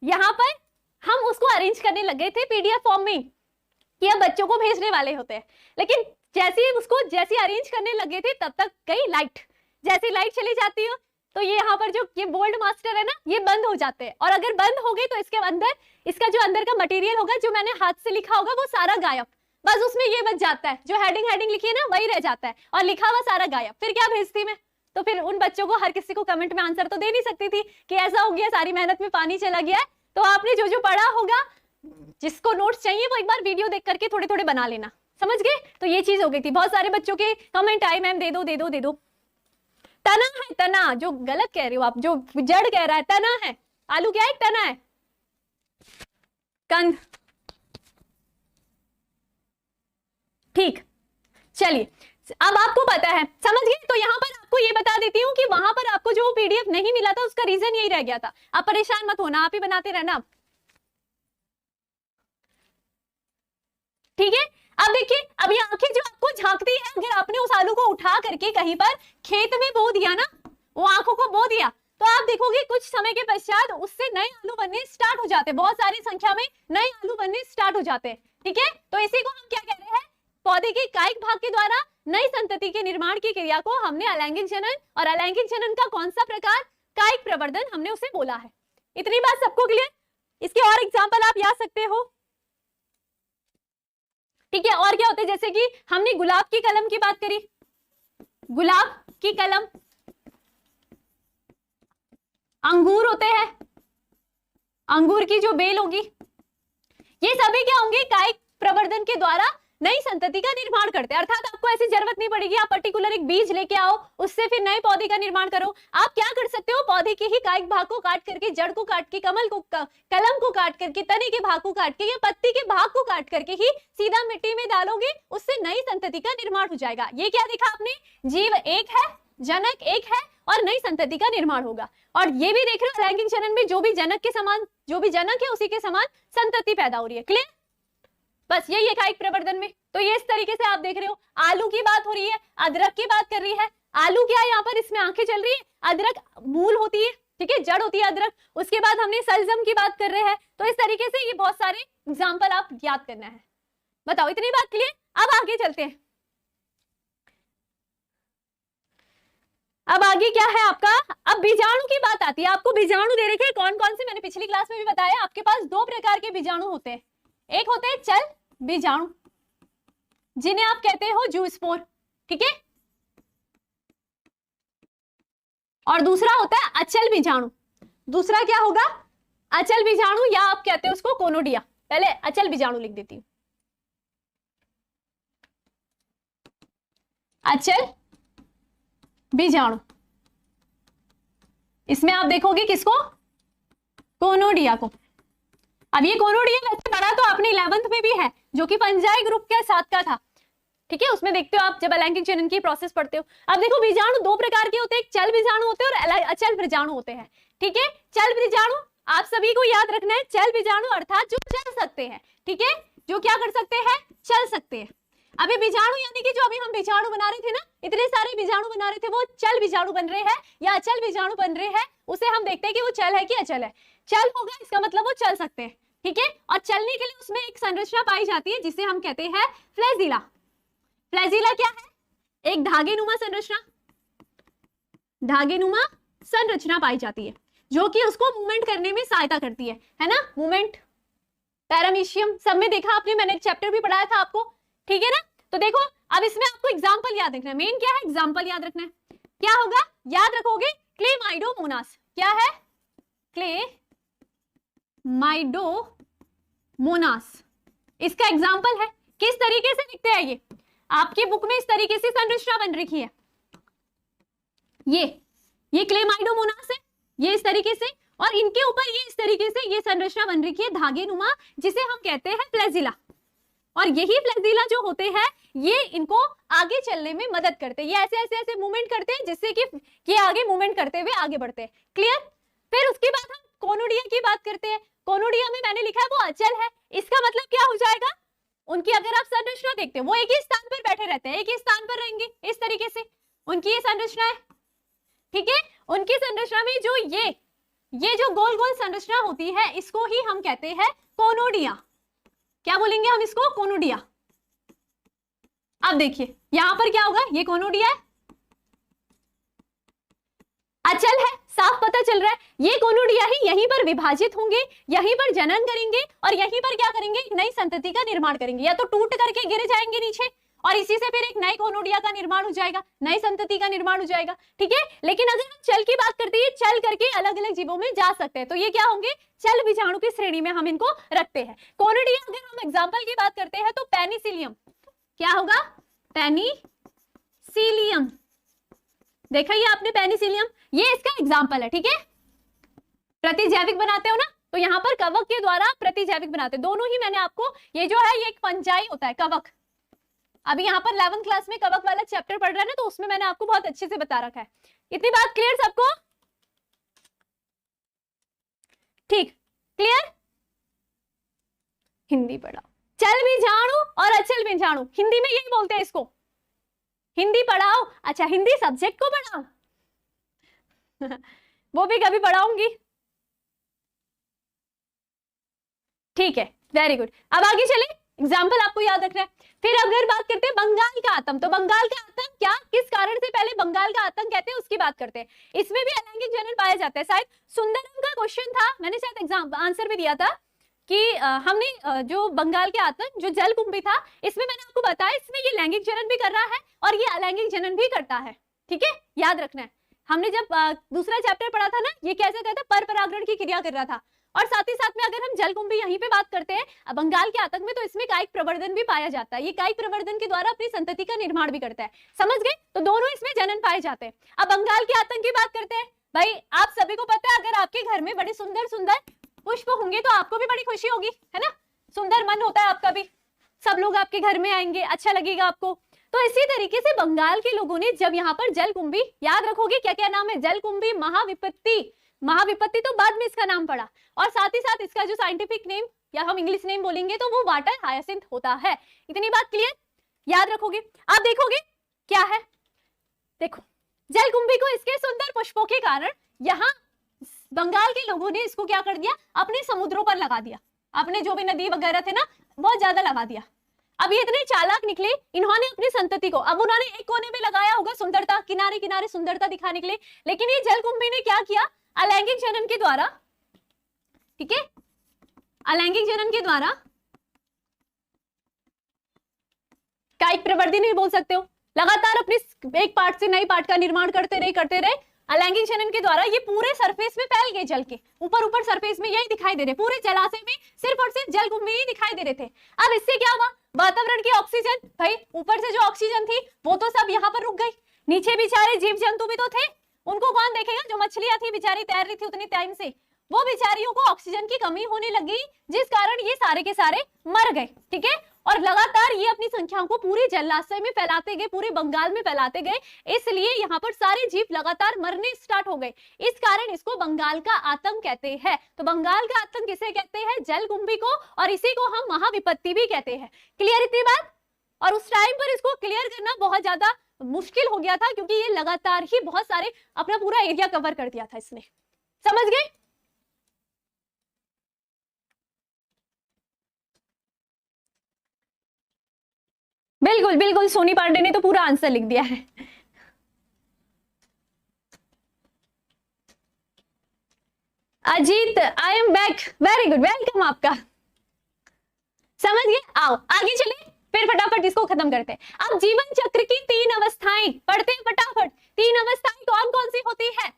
यहाँ पर हम उसको अरेंज करने लग गए थे पीडीएफ फॉर्म में कि अब बच्चों को भेजने वाले होते हैं। लेकिन जैसे ही उसको अरेंज करने लगे थे तब तक गई लाइट, जैसे लाइट चली जाती हो तो ये यहाँ पर जो ये बोल्ड मास्टर है ना, ये बंद हो जाते हैं, और अगर बंद हो गई तो इसके अंदर, इसका जो अंदर का मटेरियल होगा, जो मैंने हाथ से लिखा होगा वो सारा गायब, बस उसमें ये बच जाता है, जो हेडिंग लिखी है ना वही रह जाता है, और लिखा हुआ सारा गायब। फिर क्या भेजती मैं, तो फिर उन बच्चों को हर किसी को कमेंट में आंसर तो दे नहीं सकती थी कि ऐसा हो गया, सारी मेहनत में पानी चला गया है। तो आपने जो जो पढ़ा होगा, जिसको नोट्स चाहिए वो एक बार वीडियो देख करके थोड़े थोड़े बना लेना, समझ गए। तो ये चीज हो गई थी, बहुत सारे बच्चों के कमेंट आए, मैम दे दो दे दो दे दो। तना है, तना, जो गलत कह रहे हो आप, जो जड़ कह रहा है, तना है, आलू क्या है, तना है, कंद, ठीक। चलिए अब आपको पता है, समझ गए? तो यहाँ पर आपको ये बता देती हूँ कि वहां पर आपको जो पीडीएफ नहीं मिला था उसका रीजन यही रह गया था। आप परेशान मत होना, आप ही बनाते रहना। ठीक है, अब देखिए, अब ये आंखें जो आपको झांकती है, अगर आपने उस आलू को उठा करके कहीं पर खेत में बो दिया ना, वो आंखों को बो दिया, तो आप देखोगे कुछ समय के पश्चात उससे नए आलू बनने स्टार्ट हो जाते हैं, बहुत सारी संख्या में नए आलू बनने स्टार्ट हो जाते हैं। ठीक है, तो इसी को हम क्या कह रहे हैं, पौधे के कायिक भाग के द्वारा नई संतति के निर्माण की क्रिया को हमने अलैंगिक जनन, और अलैंगिक जनन का कौन सा प्रकार, कायिक प्रवर्धन, हमने उसे बोला है। इतनी बात सबको क्लियर? इसके और एग्जाम्पल आप याद सकते हो? ठीक है, और क्या होते हैं, जैसे कि हमने गुलाब की कलम की बात करी, गुलाब की कलम, अंगूर होते हैं, अंगूर की जो बेल होगी, ये सभी क्या होंगे, कायिक प्रवर्धन के द्वारा नई संतति का निर्माण करते हैं। अर्थात आपको ऐसी जरूरत नहीं पड़ेगी आप पर्टिकुलर एक बीज लेके आओ, उससे फिर नए पौधे का निर्माण करो। आप क्या कर सकते हो, पौधे के ही कायिक भाग को काट करके, जड़ को काट के, कमल को, कलम को काट करके, तने के भाग को काट के या पत्ती के भाग को काट करके ही सीधा मिट्टी में डालोगे, उससे नई संतति का निर्माण हो जाएगा। ये क्या देखा आपने, जीव एक है, जनक एक है, और नई संतति का निर्माण होगा। और ये भी देख रहे हो, अलैंगिक जनन में जो भी जनक के समान, जो भी जनक है उसी के समान संतति पैदा हो रही है। क्लियर? बस यही है कायिक प्रवर्धन में। तो ये इस तरीके से आप देख रहे हो, आलू की बात हो रही है, अदरक की बात कर रही है। आलू क्या है, यहाँ पर इसमें आंखें चल रही है, अदरक मूल होती है, ठीक है, जड़ होती है अदरक। उसके बाद हमने सलजम की बात कर रहे हैं। तो इस तरीके से ये बहुत सारे एग्जाम्पल आप याद करना है। बताओ, इतनी बात क्लियर? अब आगे चलते हैं। अब आगे क्या है आपका, अब बीजाणु की बात आती है। आपको बीजाणु दे रखे कौन कौन से, मैंने पिछली क्लास में भी बताया, आपके पास दो प्रकार के बीजाणु होते हैं। एक होते हैं चल बीजाणु, जिन्हें आप कहते हो जूस्पोर, ठीक है, और दूसरा होता है अचल बीजाणु। दूसरा क्या होगा, अचल बीजाणु, या आप कहते हो उसको कोनोडिया। पहले अचल बीजाणु लिख देती हूं, अचल बीजाणु। इसमें आप देखोगे किसको, कोनोडिया को। अब ये कोनोडिया वैसे पढ़ा तो आपने 11th में भी है, जो कि फंजाई ग्रुप के साथ का था, ठीक है, उसमें देखते हो आप जब अलैंगिक जनन की प्रोसेस पढ़ते हो। अब देखो, बीजाणु दो प्रकार के होते हैं, एक चल बीजाणु होते हैं और अचल बीजाणु होते हैं। ठीक है, चल बीजाणु आप सभी को याद रखना है, चल बीजाणु अर्थात जो चल सकते हैं, ठीक है, जो क्या कर सकते हैं, चल सकते हैं। अभी बीजाणु यानी कि जो अभी हम बीजाणु बना रहे थे ना, इतने सारे बीजाणु बना रहे थे, वो चल बीजाणु बन रहे हैं या अचल बीजाणु बन रहे हैं। उसे हम देखते हैं कि वो चल है कि अचल है। चल होगा इसका मतलब वो चल सकते हैं, ठीक है, और चलने के लिए उसमें एक संरचना पाई जाती है जिसे हम कहते हैं फ्लैजिला। फ्लैजिला क्या है, एक धागेनुमा संरचना, धागेनुमा संरचना पाई जाती है जो कि उसको मूवमेंट करने में सहायता करती है ना, मूवमेंट। पैरामीशियम सब में देखा आपने, मैंने एक चैप्टर भी पढ़ाया था आपको, ठीक है ना। तो देखो, अब इसमें आपको एग्जांपल याद रखना है, मेन क्या है, एग्जांपल याद रखना है। क्या होगा, याद रखोगे, क्लेमाइडोमोनास। क्या है, क्लेमाइडोमोनास, इसका एग्जांपल है। किस तरीके से दिखते हैं ये, आपकी बुक में इस तरीके से संरचना बन रखी है, ये क्लेमाइडोमोनास है, ये इस तरीके से, और इनके ऊपर ये इस तरीके से ये संरचना बन रखी है धागेनुमा, जिसे हम कहते हैं फ्लैजिला। और यही फ्लैजिला जो होते हैं, ये इनको आगे चलने में मदद करते हैं। ये ऐसे ऐसे ऐसे मूवमेंट करते हैं जिससे कि ये आगे मूवमेंट करते हुए आगे बढ़ते हैं। क्लियर? फिर उसके बाद हम कोनोडिया की बात करते हैं। कोनोडिया में मैंने लिखा है वो अचल है। इसका मतलब क्या हो जाएगा, उनकी अगर आप संरचना देखते हैं, वो एक ही स्थान पर बैठे रहते हैं, एक ही स्थान पर रहेंगे, इस तरीके से उनकी ये संरचना है, ठीक है। उनकी संरचना में जो ये जो गोल गोल संरचना होती है, इसको ही हम कहते हैं कोनोडिया। क्या बोलेंगे हम इसको, कोनोडिया। अब देखिए यहां पर क्या होगा, ये कोनोडिया है, अचल है, साफ पता चल रहा है। ये कोनोडिया ही यहीं पर विभाजित होंगे, यहीं पर जनन करेंगे और यहीं पर क्या करेंगे, एक नई संतति का निर्माण करेंगे, या तो टूट करके गिर जाएंगे नीचे और इसी से फिर एक नए कोनोडिया का निर्माण हो जाएगा, नई संतति का निर्माण हो जाएगा, ठीक है। लेकिन अगर हम चल की बात करते हैं, चल करके अलग अलग जीवों में जा सकते हैं, तो ये क्या होंगे, चल बीजाणु की श्रेणी में हम इनको रखते हैं। कोनोडिया अगर हम एग्जाम्पल की बात करते हैं तो पेनिसिलियम, क्या होगा, पेनिसिलियम, देखा ये आपने पेनिसिलियम, ये इसका एग्जाम्पल है, ठीक है। प्रतिजैविक बनाते हो ना, तो यहाँ पर कवक के द्वारा प्रतिजैविक बनाते हैं। दोनों ही मैंने आपको, ये जो है ये एक फंजाई होता है, कवक, अभी यहाँ पर 11th क्लास में कवक वाला चैप्टर पढ़ रहा है ना, तो उसमें मैंने आपको बहुत अच्छे से बता रखा है। इतनी बात क्लियर सबको? ठीक, क्लियर? हिंदी पढ़ाओ, चल भी जाणू और अचल भी जाणू, हिंदी में यही बोलते हैं इसको, हिंदी पढ़ाओ। अच्छा, हिंदी सब्जेक्ट को पढ़ाओ वो भी कभी पढ़ाऊंगी। ठीक है, वेरी गुड। अब आगे चले, एग्जाम्पल आपको याद रखना है। फिर अगर बात करते हैं बंगाल का आतंक, तो बंगाल का आतंक क्या, किस कारण से पहले बंगाल का आतंक कहते हैं उसकी बात करते हैं। इसमें भी अलैंगिक जनन पाया जाता है। शायद सुंदरम का क्वेश्चन था, मैंने शायद एग्जाम आंसर भी दिया था कि हमने जो बंगाल के आतंक जो जलकुंभी था, इसमें मैंने आपको बताया इसमें ये लैंगिक जनन भी कर रहा है और ये अलैंगिक जनन भी करता है। ठीक है, याद रखना है। हमने जब दूसरा चैप्टर पढ़ा था ना, ये कैसे कहता है, पर परागण की क्रिया कर रहा था। और साथ ही साथ में अगर हम जलकुंभी यहीं पे बात करते हैं बंगाल के आतंक में, तो इसमें कायिक प्रवर्धन भी पाया जाता है। ये कायिक प्रवर्धन के द्वारा अपनी संतति का निर्माण भी करता है। समझ गए? तो दोनों इसमें जनन पाए जाते हैं। अब बंगाल के आतंक की बात करते हैं। भाई आप सभी को पता है, अगर आपके घर में बड़े सुंदर सुंदर पुष्प होंगे तो आपको भी बड़ी खुशी होगी, है ना? सुंदर मन होता है आपका भी, सब लोग आपके घर में आएंगे, अच्छा लगेगा आपको। तो इसी तरीके से बंगाल के लोगों ने जब यहाँ पर जलकुंभी, याद रखोगे क्या क्या नाम है, जलकुंभी, महाविपत्ति, महाविपत्ति तो बाद में इसका नाम पड़ा, और साथ ही साथ इसका जो साइंटिफिक नेम या हम इंग्लिश नेम बोलेंगे तो वो वाटर हायासिंथ होता है। इतनी बात क्लियर, याद रखोगे। आप देखोगे क्या है, देखो जलकुंभी को इसके सुंदर पुष्पों के कारण यहाँ बंगाल के लोगों ने इसको क्या कर दिया, अपने समुद्रों पर लगा दिया, अपने जो भी नदी वगैरह थे ना बहुत ज्यादा लगा दिया। अब ये इतने चालाक निकले, इन्होंने अपनी संतति को, अब उन्होंने एक कोने में लगाया होगा सुंदरता, किनारे किनारे सुंदरता दिखाने के लिए, लेकिन ये जलकुंभी ने क्या किया, अलैंगिक जनन के द्वारा, ठीक है, अलैंगिक जनन के द्वारा, कायिक प्रवर्धन नहीं बोल सकते हो, लगातार अपने एक पार्ट से नई पार्ट का निर्माण करते रहे। अलैंगिक जनन के द्वारा ये पूरे सरफेस में फैल गए, जल के ऊपर ऊपर सरफेस में यही दिखाई दे रहे, पूरे जलाशय में सिर्फ और सिर्फ जलकुंभी ही दिखाई दे रहे थे। अब इससे क्या हुआ, वातावरण की ऑक्सीजन, भाई ऊपर से जो ऑक्सीजन थी वो तो सब यहाँ पर रुक गई, नीचे बेचारे जीव जंतु भी तो थे, उनको कौन देखेगा, जो मछलियां थी बेचारी तैर रही थी उतनी टाइम से, वो बेचारियों को ऑक्सीजन की कमी होने लगी, जिस कारण ये सारे के सारे मर गए। ठीक है, और लगातार ये अपनी संख्याओं को पूरे जलाशय में फैलाते गए, पूरे बंगाल में फैलाते गए, इसलिए यहाँ पर सारे जीव लगातार मरने स्टार्ट हो गए। इस कारण इसको बंगाल का आतंक कहते हैं। तो बंगाल का आतंक किसे कहते हैं, जलकुंभी को, और इसी को हम महाविपत्ति भी कहते हैं। क्लियर इतनी बात? और उस टाइम पर इसको क्लियर करना बहुत ज्यादा मुश्किल हो गया था, क्योंकि ये लगातार ही बहुत सारे अपना पूरा एरिया कवर कर दिया था इसने। समझ गए? बिल्कुल बिल्कुल, सोनी पांडे ने तो पूरा आंसर लिख दिया है। Ajit, I am back, very good, welcome आपका। समझ गए? आओ आगे चले, फिर फटाफट इसको खत्म करते हैं। अब जीवन चक्र की 3 अवस्थाएं पढ़ते हैं फटाफट। 3 अवस्थाएं कौन कौन सी होती है,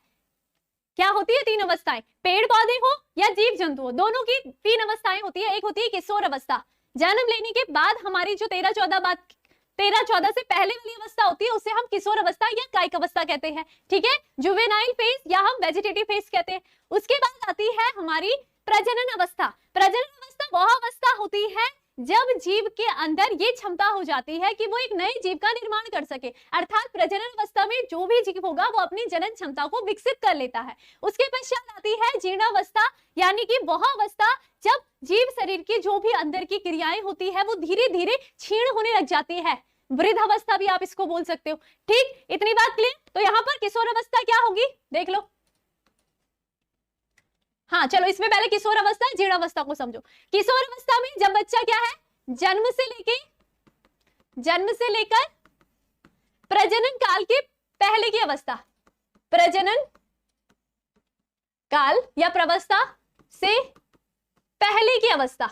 क्या होती है 3 अवस्थाएं, पेड़ पौधे हो या जीव जंतु हो, दोनों की 3 अवस्थाएं होती है। एक होती है किशोर अवस्था, जन्म लेने के बाद हमारी जो 13-14 से पहले वाली अवस्था होती है, उसे हम किशोर अवस्था या कायिक अवस्था कहते हैं। ठीक है, जुवेनाइल फेज या हम वेजिटेटिव फेज कहते हैं। उसके बाद आती है हमारी प्रजनन अवस्था। प्रजनन अवस्था वह अवस्था होती है जब जीव के अंदर ये क्षमता हो जाती है कि वो एक नए जीव का निर्माण कर सके, अर्थात प्रजनन अवस्था में जो भी जीव होगा वो अपनी जनन क्षमता को विकसित कर लेता है। उसके पश्चात आती है जीर्णावस्था, यानी कि वह अवस्था जब जीव शरीर की जो भी अंदर की क्रियाएं होती है वो धीरे धीरे क्षीण होने लग जाती है। वृद्ध अवस्था भी आप इसको बोल सकते हो। ठीक, इतनी बात क्लियर? तो यहाँ पर किशोर अवस्था क्या होगी देख लो। हाँ चलो, इसमें पहले किशोर अवस्था जीर्णावस्था को समझो। किशोर अवस्था में जब बच्चा क्या है, जन्म से लेकर प्रजनन काल के पहले की अवस्था, प्रजनन काल या प्रवस्था से पहले की अवस्था,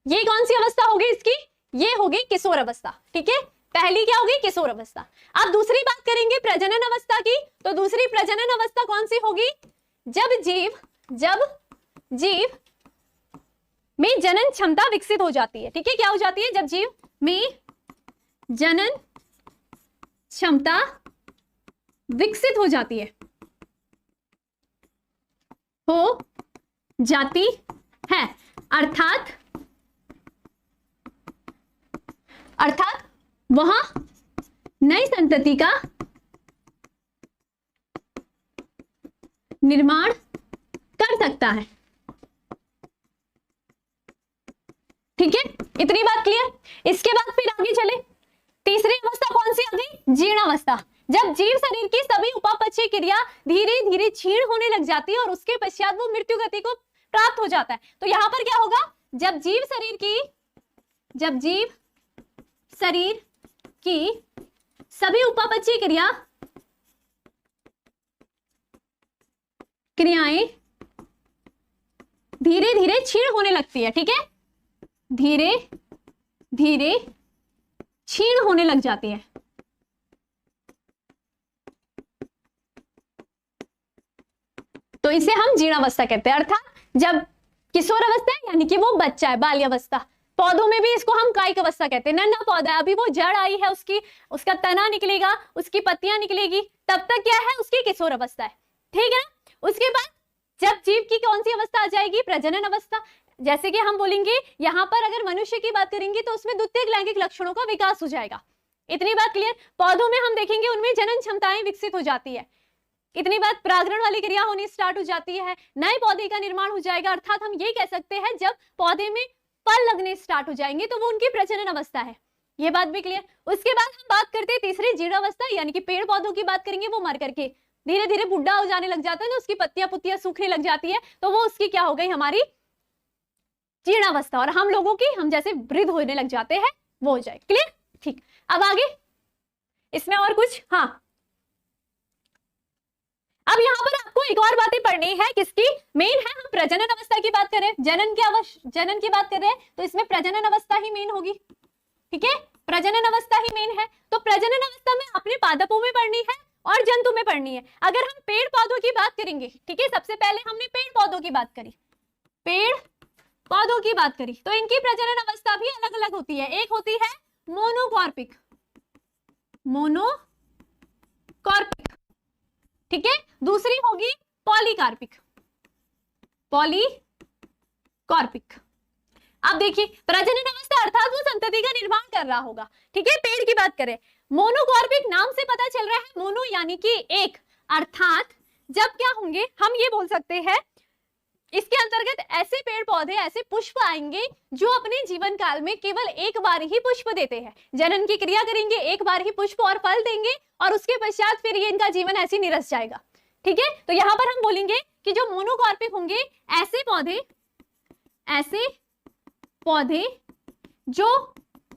ये कौन सी अवस्था होगी इसकी, ये होगी किशोर अवस्था। ठीक है, पहली क्या होगी, किशोर अवस्था। अब दूसरी बात करेंगे प्रजनन अवस्था की, तो दूसरी प्रजनन अवस्था कौन सी होगी, जब जीव में जनन क्षमता विकसित हो जाती है। ठीक है, क्या हो जाती है, जब जीव में जनन क्षमता विकसित हो जाती है, अर्थात अर्थात वहां नई संतति का निर्माण कर सकता है। ठीक है, इतनी बात क्लियर। इसके बाद फिर आगे चले, तीसरी अवस्था कौन सी आ गई? जीर्णावस्था। जब जीव शरीर की सभी उपापचय क्रिया धीरे धीरे क्षीण होने लग जाती है और उसके पश्चात वो मृत्यु गति को प्राप्त हो जाता है। तो यहां पर क्या होगा? जब जीव शरीर की सभी उपापचय क्रियाएं धीरे धीरे क्षीण होने लगती है। ठीक है, धीरे धीरे क्षीण होने लग जाती है। तो इसे हम जीर्णावस्था कहते हैं। अर्थात जब किशोर अवस्था है यानी कि वो बच्चा है, बाल्यावस्था। पौधों में भी इसको हम कायिक अवस्था कहते हैं। नन्हा पौधा है, अभी वो जड़ आई है, उसका तना निकलेगा, उसकी पत्तियां निकलेगी, तब तक क्या है? उसकी किशोर अवस्था है। ठीक है ना। उसके बाद जब जीव की कौन सी अवस्था आ जाएगी? प्रजनन अवस्था। जैसे कि हम बोलेंगे यहां पर अगर मनुष्य की बात करेंगे तो उसमें द्वितीयक लैंगिक लक्षणों का विकास हो जाएगा। इतनी बात क्लियर। पौधों में हम देखेंगे उनमें जनन क्षमताएं विकसित हो जाती है। इतनी बात, परागण वाली क्रिया होनी स्टार्ट हो जाती है, नए पौधे का निर्माण हो जाएगा। अर्थात हम ये कह सकते हैं जब पौधे में फल लगने स्टार्ट हो जाएंगे तो वो उनकी प्रजनन अवस्था है। ये बात भी क्लियर। उसके बाद हम बात करते हैं तीसरी जीर्णावस्था, यानी कि पेड़ पौधों की बात करेंगे। वो मर करके धीरे धीरे बुढ़ा हो जाने लग जाता है ना, उसकी पत्तियां पुत्तियां सूखने लग जाती है, तो वो उसकी क्या हो गई? हमारी जीर्णावस्था। और हम लोगों की, हम जैसे वृद्ध होने लग जाते हैं, वो हो जाए। क्लियर? ठीक। अब आगे इसमें और कुछ? हाँ, अब यहाँ पर आपको एक और बातें पढ़नी है। किसकी? मेन है, हम प्रजनन अवस्था की बात कर रहे हैं, जनन की बात कर रहे हैं, तो इसमें प्रजनन अवस्था ही मेन होगी। ठीक है, प्रजनन अवस्था ही मेन है। तो प्रजनन अवस्था में अपने पादपों में पढ़नी है और जंतु में पढ़नी है। अगर हम पेड़ पौधों की बात करेंगे, ठीक है, सबसे पहले हमने पेड़ पौधों की बात करी, पेड़ पौधों की बात करी, तो इनकी प्रजनन अवस्था भी अलग अलग होती है। एक होती है मोनोकॉर्पिक, ठीक है, दूसरी होगी पॉलीकार्पिक। अब देखिए, प्रजनन अवस्था अर्थात वो संतति का निर्माण कर रहा होगा। ठीक है, पेड़ की बात करें, मोनोकॉर्पिक नाम से पता चल रहा है, मोनो यानी कि एक, अर्थात जब क्या होंगे, हम ये बोल सकते हैं इसके अंतर्गत ऐसे पेड़ पौधे, ऐसे पुष्प आएंगे जो अपने जीवन काल में केवल एक बार ही पुष्प देते हैं। जनन की क्रिया करेंगे, एक बार ही पुष्प और फल देंगे, और उसके पश्चात फिर ये इनका जीवन ऐसे निरस जाएगा। ठीक है, तो यहां पर हम बोलेंगे कि जो मोनोकॉर्पिक होंगे, ऐसे पौधे जो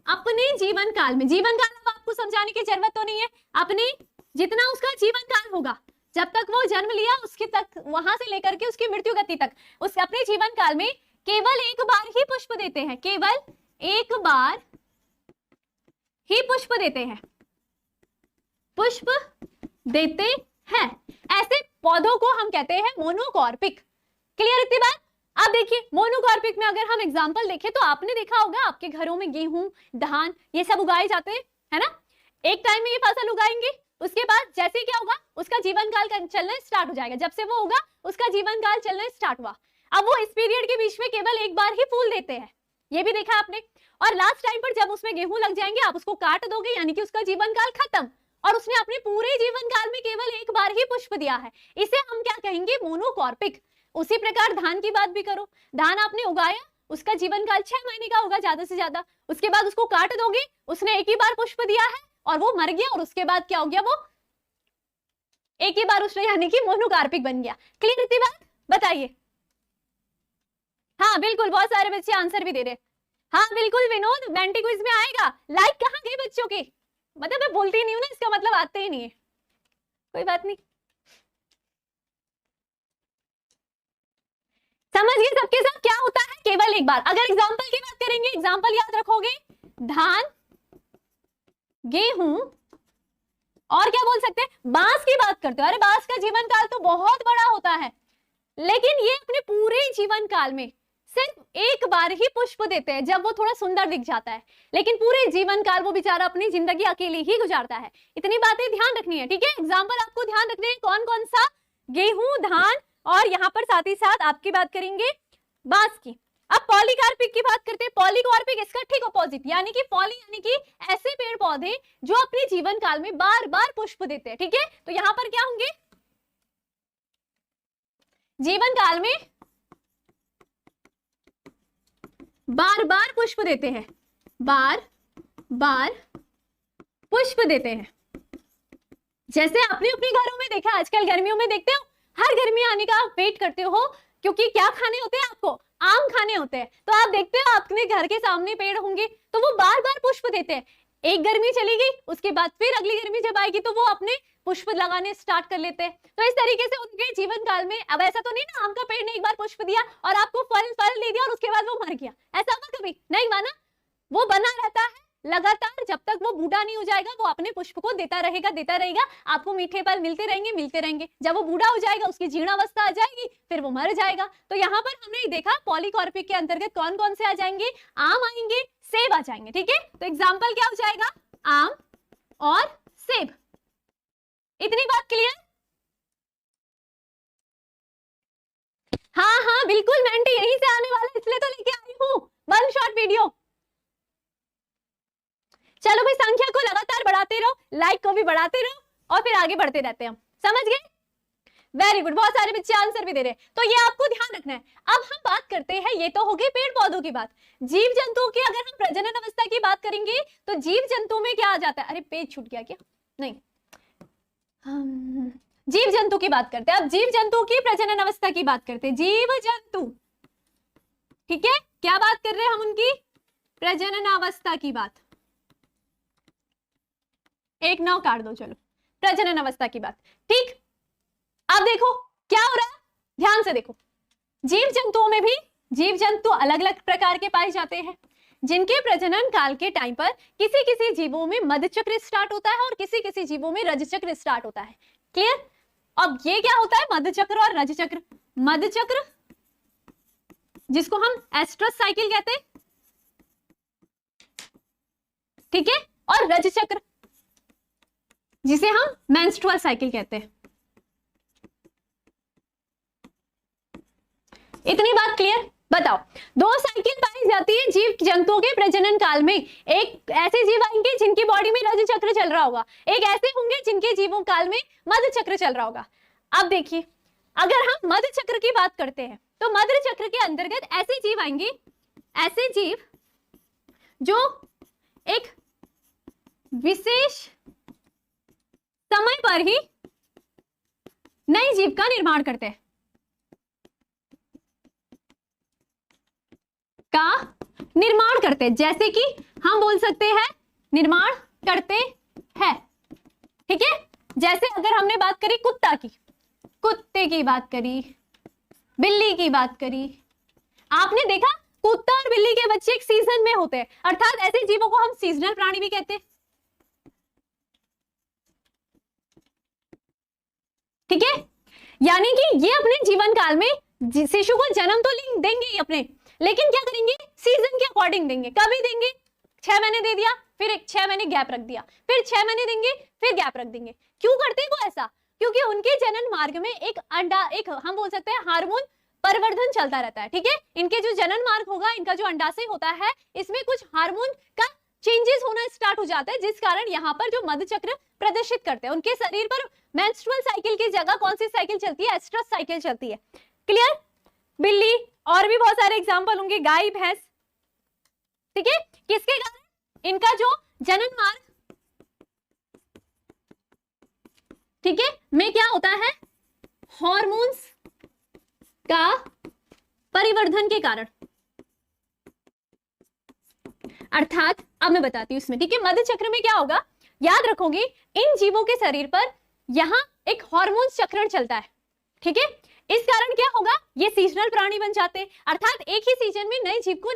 अपने जीवन काल में, जीवन काल अब आपको समझाने की जरूरत तो नहीं है, अपने जितना उसका जीवन काल होगा, जब तक वो जन्म लिया उसके तक, वहां से लेकर के उसकी मृत्यु गति तक, उस अपने जीवन काल में केवल एक बार ही पुष्प देते हैं, केवल एक बार ही पुष्प देते हैं। ऐसे पौधों को हम कहते हैं मोनोकॉर्पिक। क्लियर इतनी बात? अब देखिए, मोनोकॉर्पिक में अगर हम एग्जांपल देखें तो आपने देखा होगा आपके घरों में गेहूं, धान, ये सब उगाए जाते हैं, है ना। एक टाइम में ये फसल उगाएंगे, उसके बाद जैसे क्या होगा, उसका जीवन काल चलना स्टार्ट हो जाएगा। जब से वो होगा उसका जीवन काल चलना स्टार्ट हुआ। अब वो इस पीरियड के बीच में केवल एक बार ही फूल देते हैं, ये भी देखा आपने। और लास्ट टाइम पर जब उसमें गेहूं लग जाएंगे, आप उसको काट दोगे, यानी कि उसका जीवन काल खत्म, और उसने अपने पूरे जीवन काल में केवल एक बार ही पुष्प दिया है। इसे हम क्या कहेंगे? मोनोकॉर्पिक। उसी प्रकार धान की बात भी करो, धान आपने उगाया, उसका जीवन काल 6 महीने का होगा ज्यादा से ज्यादा, उसके बाद उसको काट दोगे, उसने एक ही बार पुष्प दिया है और वो मर गया, और उसके बाद क्या हो गया? वो एक ही बार उसने, यानी कि मोनोकार्पिक बन गया। क्लियर इतनी बात? बताइए। हाँ बिल्कुल, बहुत सारे बच्चे आंसर भी दे रहे। हाँ बिल्कुल विनोद, मेंटी क्विज में आएगा। लाइक कहाँ गए बच्चों के? मतलब मैं बोलती नहीं हूँ ना, इसका मतलब आते ही नहीं है। कोई बात नहीं, समझ गए सबके साथ क्या होता है? केवल एक बार। अगर एग्जाम्पल की बात करेंगे, एग्जाम्पल याद रखोगे, धान, गेहूं, और क्या बोल सकते हैं? बांस की बात करते हो। अरे बांस का जीवन काल तो बहुत बड़ा होता है, लेकिन ये अपने पूरे जीवन काल में सिर्फ एक बार ही पुष्प देते हैं, जब वो थोड़ा सुंदर दिख जाता है, लेकिन पूरे जीवन काल वो बेचारा अपनी जिंदगी अकेले ही गुजारता है। इतनी बातें ध्यान रखनी है। ठीक है, एग्जाम्पल आपको ध्यान रखने हैं, कौन कौन सा? गेहूं, धान, और यहाँ पर साथ ही साथ आपकी बात करेंगे बांस की। अब पॉलीकार्पिक की बात करते हैं। पॉलीकार्पिक इसका ठीक ऑपोजिट, यानी कि पॉली यानी कि ऐसे पेड़ पौधे जो अपने जीवन काल में बार बार पुष्प देते हैं। ठीक है, तो यहां पर क्या होंगे, जीवन काल में बार बार पुष्प देते हैं, बार बार पुष्प देते हैं। जैसे आपने अपने घरों में देखा, आजकल गर्मियों में देखते हो, हर गर्मी आने का आप वेट करते हो, क्योंकि क्या खाने होते हैं आपको, आम खाने होते हैं। तो आप देखते हो अपने घर के सामने पेड़ होंगे तो वो बार बार पुष्प देते हैं। एक गर्मी चली गई, उसके बाद फिर अगली गर्मी जब आएगी तो वो अपने पुष्प लगाने स्टार्ट कर लेते हैं। तो इस तरीके से उनके जीवन काल में, अब ऐसा तो नहीं ना आम का पेड़ ने एक बार पुष्प दिया और आपको फल दे दिया और उसके बाद वो मर गया, ऐसा हुआ कभी नहीं हुआ ना। वो बना रहता है लगातार, जब तक वो बूढ़ा नहीं हो जाएगा वो अपने पुष्प को देता रहेगा, आपको मीठे फल मिलते रहेंगे। जब वो बूढ़ा हो जाएगा, उसकी जीर्णावस्था आ जाएगी, फिर वो मर जाएगा। तो यहाँ पर हमने देखा पॉलीकार्पिक के अंतर्गत कौन कौन से आ जाएंगे, आम आएंगे, सेब आ जाएंगे। ठीक है, तो एग्जाम्पल क्या हो जाएगा, आम और सेब। इतनी बात क्लियर? हाँ बिल्कुल, मेंटी यहीं से आने वाला, इसलिए तो लेके आई हूँ वन शॉट वीडियो। चलो भाई, संख्या को लगातार बढ़ाते रहो, लाइक को भी बढ़ाते रहो और फिर आगे बढ़ते रहते हैं हम, समझ गए? वेरी गुड, बहुत सारे बच्चे आंसर भी दे रहे हैं। तो ये आपको ध्यान रखना है। अब हम बात करते हैं, ये तो हो गई पेड़ पौधों की बात। जीव जंतुओं की अगर हम प्रजनन अवस्था की बात करेंगे तो जीव जंतु में क्या आ जाता है, अरे पेज छूट गया क्या, नहीं, हम जीव जंतु की बात करते हैं। अब जीव जंतु की प्रजनन अवस्था की बात करते हैं, जीव जंतु। ठीक है, क्या बात कर रहे हैं हम, उनकी प्रजनन अवस्था की बात। एक नाव काट दो, चलो, प्रजनन अवस्था की बात। ठीक, अब देखो क्या हो रहा है, ध्यान से देखो। जीव जंतुओं में भी जीव जंतु अलग अलग प्रकार के पाए जाते हैं, जिनके प्रजनन काल के टाइम पर किसी किसी जीवों में मध्य चक्र स्टार्ट होता है और किसी किसी जीवों में रज चक्र स्टार्ट होता है। क्लियर? अब ये क्या होता है, मध्य चक्र और रज चक्र। मध्य चक्र जिसको हम एस्ट्रस साइकिल कहते हैं, ठीक है, और रज चक्र जिसे हम मेंस्ट्रुअल साइकिल कहते हैं। इतनी बात क्लियर? बताओ, दो साइकिल पाई जाती है जीव जंतुओं के प्रजनन काल में। एक ऐसे जीव आएंगे जिनकी बॉडी में रज चक्र चल रहा होगा, एक ऐसे होंगे जिनके जीवों काल में मध्य चक्र चल रहा होगा। अब देखिए, अगर हम मध्य चक्र की बात करते हैं तो मध्य चक्र के अंतर्गत ऐसे जीव आएंगे, ऐसे जीव जो एक विशेष समय पर ही नए जीव का निर्माण करते हैं, जैसे कि हम बोल सकते हैं निर्माण करते हैं। ठीक है, जैसे अगर हमने बात करी कुत्ते की बात करी, बिल्ली की बात करी, आपने देखा कुत्ता और बिल्ली के बच्चे एक सीजन में होते हैं, अर्थात ऐसे जीवों को हम सीजनल प्राणी भी कहते हैं। ठीक है, यानी कि ये अपने जीवन काल में शिशु को जन्म तो देंगे ही अपने, लेकिन क्या करेंगे, सीजन के अकॉर्डिंग देंगे। कभी देंगे, 6 महीने दे दिया, फिर एक 6 महीने गैप रख दिया, फिर 6 महीने देंगे, फिर गैप रख देंगे। क्यों करते हैं वो ऐसा? क्योंकि उनके जनन मार्ग में एक हम बोल सकते हैं हार्मोन परिवर्धन चलता रहता है। ठीक है, इनके जो जनन मार्ग होगा, इनका जो अंडाशय होता है, इसमें कुछ हार्मोन का चेंजेस होना स्टार्ट हो जाता है, जिस कारण यहाँ पर जो मध्य चक्र प्रदर्शित करते हैं, उनके शरीर पर मेंस्ट्रुअल साइकिल की जगह कौन सी साइकिल चलती है, एस्ट्रस साइकिल चलती है। क्लियर? बिल्ली और भी बहुत सारे एग्जाम्पल होंगे, गाय, भैंस। ठीक है, किसके कारण? इनका जो जनन मार्ग, ठीक है, में क्या होता है, हॉर्मोन्स का परिवर्धन के कारण। अर्थात अब मैं बताती हूं इसमें। ठीक है, मध्य चक्र में क्या होगा, याद रखोगे, इन जीवों के शरीर पर यहां एक हार्मोन चक्रण चलता है। ठीक है, इस कारण क्या होगा, ये सीजनल प्राणी बन जाते हैं, अर्थात एक ही सीजन में नए जीव को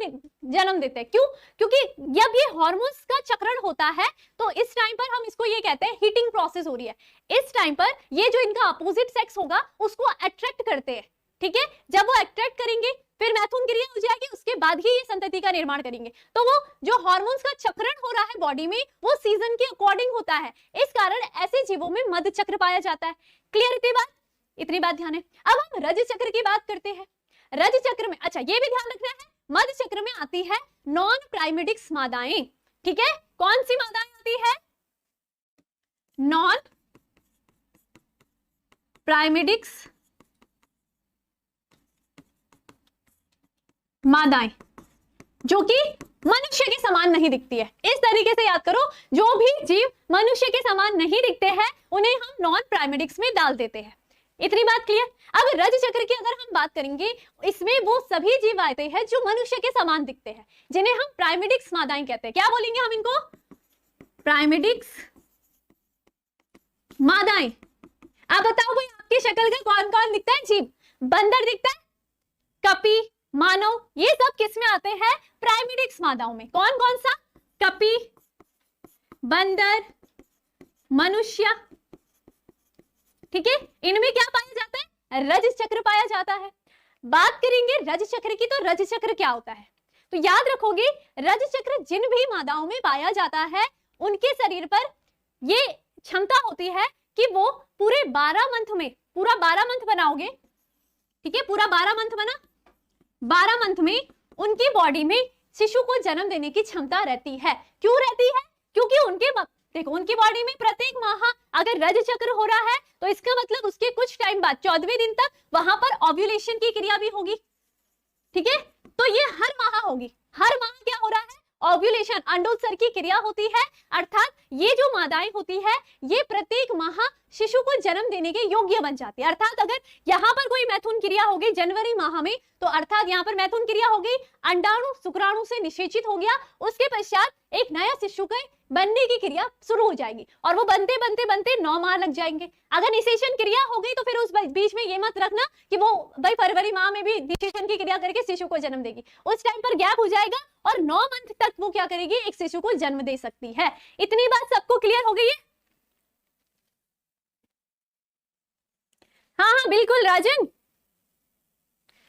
जन्म देते हैं। क्यों? क्योंकि जब ये हार्मोन्स का चक्रण होता है तो इस टाइम पर हम इसको ये कहते हैं हीटिंग प्रोसेस हो रही है। इस टाइम पर ये जो इनका अपोजिट सेक्स होगा उसको अट्रैक्ट करते हैं। ठीक है, जब वो अट्रैक्ट करेंगे फिर मैथुन क्रिया हो जाएगी, उसके बाद ही ये संतति का निर्माण करेंगे। तो वो जो हार्मोन्स का चक्रण हो रहा है बॉडी में, वो सीजन के अकॉर्डिंग होता है, इस कारण ऐसे जीवों में मध्य चक्र पाया जाता है। क्लियर इतनी बात ध्यान है। अब हम रज चक्र की बात करते हैं। रज चक्र में, अच्छा ये भी ध्यान रखना है, मध्य चक्र में आती है नॉन प्राइमेडिक्स मादाएं। ठीक है, कौन सी मादाएं आती है? नॉन प्राइमेडिक्स मादाएं, जो कि मनुष्य के समान नहीं दिखती है। इस तरीके से याद करो, जो भी जीव मनुष्य के समान नहीं दिखते हैं उन्हें हम नॉन प्राइमेडिक्स में डाल देते हैं। इतनी बात क्लियर? अब रज चक्र की अगर हम बात करेंगे, इसमें वो सभी जीव आते हैं जो मनुष्य के समान दिखते हैं, जिन्हें हम प्राइमेडिक्स मादाएं कहते हैं। क्या बोलेंगे हम इनको? प्राइमेडिक्स मादाएं। आप बताओ भाई, आपकी शक्ल का कौन कौन दिखता है जीव? बंदर दिखता है, कपी, मानव, ये सब किस में आते हैं? प्राइमेडिक्स मादाओं में। कौन कौन सा? कपी, बंदर, मनुष्य। ठीक है, इनमें क्या पाया जाता है? रज चक्र पाया जाता है। बात करेंगे रज चक्र की, तो रज चक्र क्या होता है? तो याद रखोगे, रज चक्र जिन भी मादाओं में पाया जाता है उनके शरीर पर ये क्षमता होती है कि वो पूरे 12 मंथ में, पूरा 12 मंथ बनाओगे, ठीक है, पूरा 12 मंथ बना, 12 मंथ में उनकी बॉडी में शिशु को जन्म देने की क्षमता रहती है। क्यों रहती है? क्योंकि उनके देखो, उनकी बॉडी में प्रत्येक माह अगर रज चक्र हो रहा है तो इसका मतलब उसके कुछ टाइम बाद 14वें दिन तक वहां पर ओव्यूलेशन की क्रिया भी होगी। ठीक है, तो ये हर माह होगी। हर माह क्या हो रहा है? ओव्यूलेशन, अंडोत्सर्ग की क्रिया होती है। अर्थात ये जो मादाएं होती है ये प्रत्येक माह शिशु को जन्म देने के योग्य बन जाती है। अर्थात अगर यहाँ पर कोई मैथुन क्रिया हो गई जनवरी माह में, तो अर्थात यहाँ पर मैथुन क्रिया हो गई, अंडाणु शुक्राणु से निषेचित हो गया, उसके पश्चात एक नया शिशु के बनने की क्रिया शुरू हो जाएगी और वो बनते बनते बनते 9 माह लग जाएंगे। अगर निषेचन क्रिया हो गई तो फिर उस बीच में ये मत रखना कि वो भाई फरवरी माह में भी निषेचन की क्रिया करके शिशु को जन्म देगी। उस टाइम पर गैप हो जाएगा और 9 मंथ तक वो क्या करेगी? एक शिशु को जन्म दे सकती है। इतनी बात सबको क्लियर हो गई है? हाँ हाँ बिल्कुल राजन,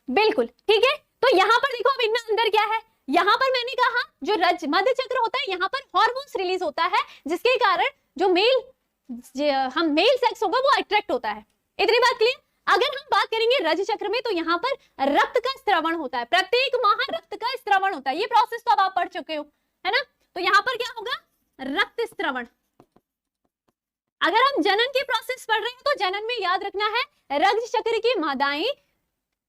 बिल्कुल ठीक है। तो यहाँ पर देखो, अब इनमें अंदर क्या है? यहाँ पर मैंने कहा जो मध्य चक्र होता है, यहाँ पर हार्मोन्स रिलीज होता है, जिसके कारण जो मेल सेक्स होगा वो अट्रैक्ट होता है। इतनी बात क्लियर? अगर हम बात करेंगे रज चक्र में, तो यहाँ पर रक्त का स्त्रवण होता है, प्रत्येक माह रक्त का स्त्रवण होता है। ये प्रोसेस तो अब आप पढ़ चुके हो, है ना? तो यहाँ पर क्या होगा? रक्त स्त्रवण। अगर हम जनन की प्रोसेस पढ़ रहे हैं तो जनन में याद रखना है, रज चक्र की मादाएं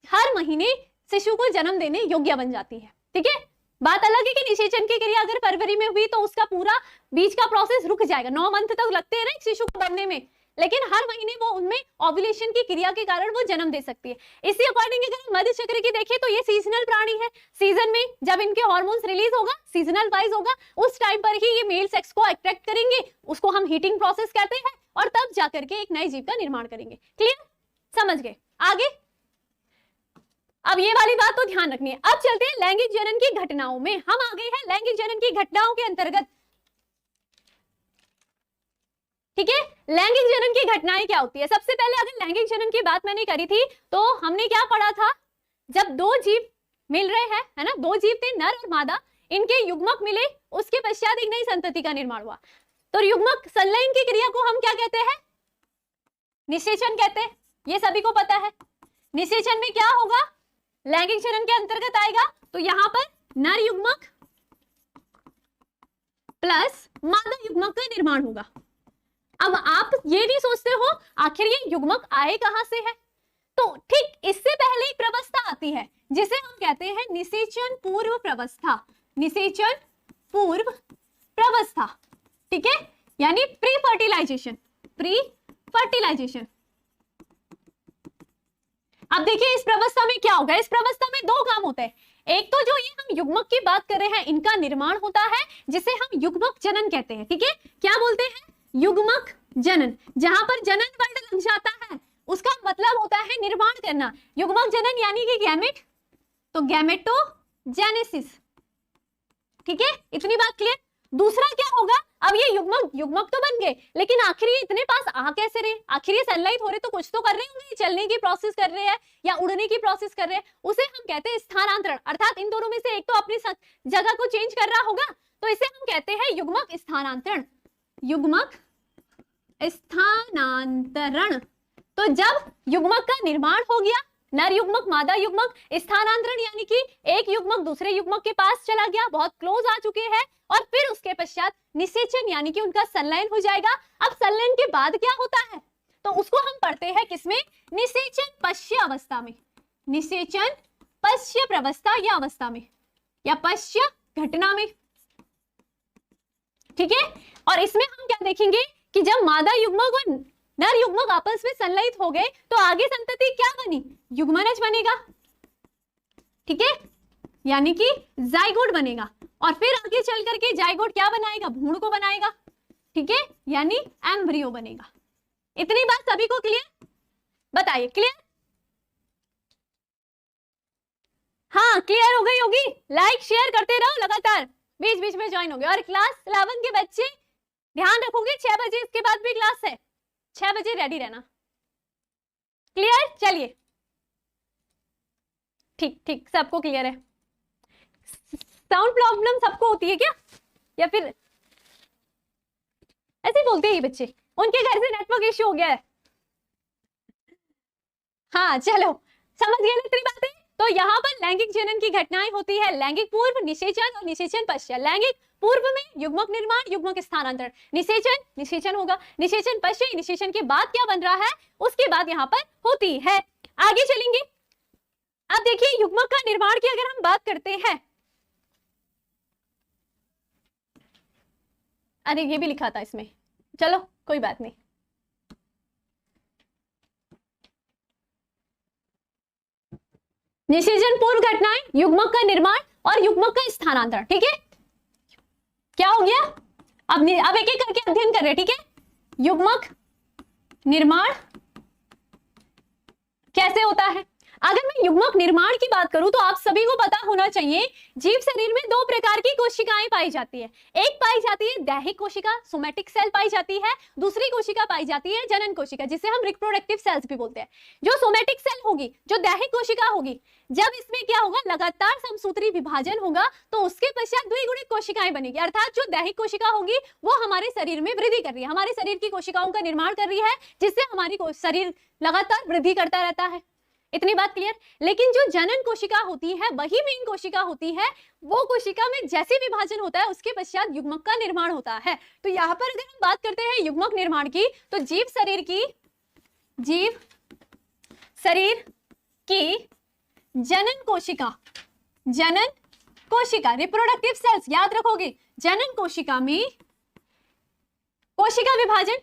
हर महीने शिशु को जन्म देने योग्य बन जाती है। ठीक है, बात अलग है कि निषेचन की क्रिया अगर फरवरी में हुई तो उसका पूरा बीच का प्रोसेस रुक जाएगा, 9 मंथ तक लगते हैं ना एक शिशु को बनने में, लेकिन हर महीने वो उनमें ओव्यूलेशन की क्रिया के कारण वो जन्म दे सकती है। इसी अकॉर्डिंग अगर मध्य चक्र की देखें तो ये सीजनल प्राणी है। सीजन में जब इनके हार्मोन्स रिलीज होगा, सीजनल वाइज होगा, उस टाइम पर ही ये मेल सेक्स को अट्रैक्ट करेंगे, उसको हम हीटिंग प्रोसेस कहते हैं, और तब जाकर के एक नए जीव का निर्माण करेंगे। क्लियर? समझ गए? आगे अब ये वाली बात तो ध्यान रखनी है। अब चलते हैं लैंगिक जनन की घटनाओं में। हम आ गए हैं लैंगिक जनन की घटनाओं के अंतर्गत। ठीक है, लैंगिक जनन की घटनाएं क्या होती है? सबसे पहले अगर लैंगिक जनन की बात मैंने करी थी तो हमने क्या पढ़ा था? जब 2 जीव मिल रहे हैं, है ना, 2 जीव थे, नर और मादा, इनके युग्मक मिले, उसके पश्चात एक नई संतति का निर्माण हुआ। तो युग्मक संलयन की क्रिया को हम क्या कहते हैं? निषेचन कहते हैं। ये सभी को पता है। निषेचन में क्या होगा? लैंगिक जनन के अंतर्गत आएगा, तो यहां पर नर युग्मक प्लस मादा युग्मक का निर्माण होगा। अब आप ये नहीं सोचते हो आखिर ये युग्मक आए कहां से है? तो ठीक इससे पहले एक प्रवस्था आती है जिसे हम कहते हैं निषेचन पूर्व प्रवस्था। निषेचन पूर्व प्रवस्था, ठीक है, यानी प्री फर्टिलाइजेशन। Pre fertilisation. अब देखिए इस प्रवस्था में क्या होगा? इस प्रवस्था में 2 काम होते हैं। एक तो जो ये हम युग्मक की बात कर रहे हैं, इनका निर्माण होता है, जिसे हम युग्मक जनन कहते हैं। ठीक है, क्या बोलते हैं? युग्मक जनन। जहां पर जनन वर्ड लग जाता है उसका मतलब होता है निर्माण करना। युग्मक जनन यानी कि गैमेट, तो गैमेटोजेनेसिस। ठीक है, इतनी बात क्लियर? दूसरा क्या होगा? अब ये युग्मक तो बन गए, लेकिन आखिर ये इतने पास आ कैसे रहे? आखिर ये संलयित हो रहे तो कुछ तो कर रहे होंगे, चलने की प्रोसेस कर रहे हैं या उड़ने की प्रोसेस कर रहे हैं, उसे हम कहते हैं स्थानांतरण। अर्थात इन दोनों में से एक तो अपनी जगह को चेंज कर रहा होगा, तो इसे हम कहते हैं युग्मक स्थानांतरण। युग्मक स्थानांतरण। तो जब युग्मक का निर्माण हो गया, नर युग्मक मादा युग्मक, स्थानांतरण यानी कि एक युग्मक दूसरे युग्मक के पास चला गया, बहुत क्लोज आ चुके हैं, और फिर उसके पश्चात निषेचन यानी कि उनका संलयन हो जाएगा। अब संलयन के बाद क्या होता है तो उसको हम पढ़ते हैं किसमें, निषेचन पश्य अवस्था में, निषेचन पश्य प्रवस्था या अवस्था में या पश्य घटना में, ठीक है। और इसमें हम क्या देखेंगे कि जब मादा युग्मक और नर युग्मक आपस में संलयित हो गए तो आगे संतति क्या बनी, युग्मनज बनेगा, ठीक है, यानी कि जाइगोट बनेगा, और फिर आगे चल करके जाइगोट क्या बनाएगा, भ्रूण को बनाएगा, ठीक है, यानी एम्ब्रियो बनेगा। इतनी बात सभी को क्लियर, बताइए क्लियर, हाँ क्लियर हो गई होगी। लाइक शेयर करते रहो लगातार, बीच बीच में ज्वाइन हो गए। और क्लास 11 के बच्चे ध्यान रखोगे 6 बजे इसके बाद भी क्लास है, 6 बजे रेडी रहना, क्लियर। चलिए ठीक ठीक, सबको क्लियर है। साउंड प्रॉब्लम सबको होती है क्या, या फिर ऐसे ही बोलते हैं ये बच्चे, उनके घर से नेटवर्क इश्यू हो गया है। हाँ चलो समझ गए ना इतनी बातें। तो यहाँ पर लैंगिक जनन की घटनाएं होती है, लैंगिक पूर्व, निषेचन और निषेचन पश्चात। लैंगिक पूर्व में युग्मक निर्माण, युग्मक स्थानांतरण, निषेचन, निषेचन होगा, निषेचन पश्चात, निषेचन के बाद क्या बन रहा है उसके बाद यहाँ पर होती है। आगे चलेंगे। अब देखिए युग्मक का निर्माण की अगर हम बात करते हैं, अरे ये भी लिखा था इसमें, चलो कोई बात नहीं। निषेचन पूर्व घटनाएं, युग्मक का निर्माण और युग्मक का स्थानांतरण, ठीक है। क्या हो गया, अब एक एक करके अध्ययन कर रहे, ठीक है। युग्मक निर्माण कैसे होता है, अगर मैं युग्मक निर्माण की बात करूं तो आप सभी को पता होना चाहिए जीव शरीर में 2 प्रकार की कोशिकाएं पाई जाती है। एक पाई जाती है दैहिक कोशिका, सोमैटिक सेल पाई जाती है, दूसरी कोशिका पाई जाती है जनन कोशिका, जिसे हम रिप्रोडक्टिव सेल्स भी बोलते हैं। जो सोमैटिक सेल होगी, जो दैहिक कोशिका होगी, जब इसमें क्या होगा, लगातार समसूत्री विभाजन होगा तो उसके पश्चात द्विगुणित कोशिकाएं बनेगी, अर्थात जो दैहिक कोशिका होगी वो हमारे शरीर में वृद्धि कर रही है, हमारे शरीर की कोशिकाओं का निर्माण कर रही है, जिससे हमारी शरीर लगातार वृद्धि करता रहता है। इतनी बात क्लियर। लेकिन जो जनन कोशिका होती है वही मेन कोशिका होती है, वो कोशिका में जैसे विभाजन होता है उसके पश्चात युग्मक का निर्माण होता है। तो यहाँ पर अगर हम बात करते हैं युग्मक निर्माण की, तो जीव शरीर की जनन कोशिका रिप्रोडक्टिव सेल्स, याद रखोगे, जनन कोशिका में कोशिका विभाजन,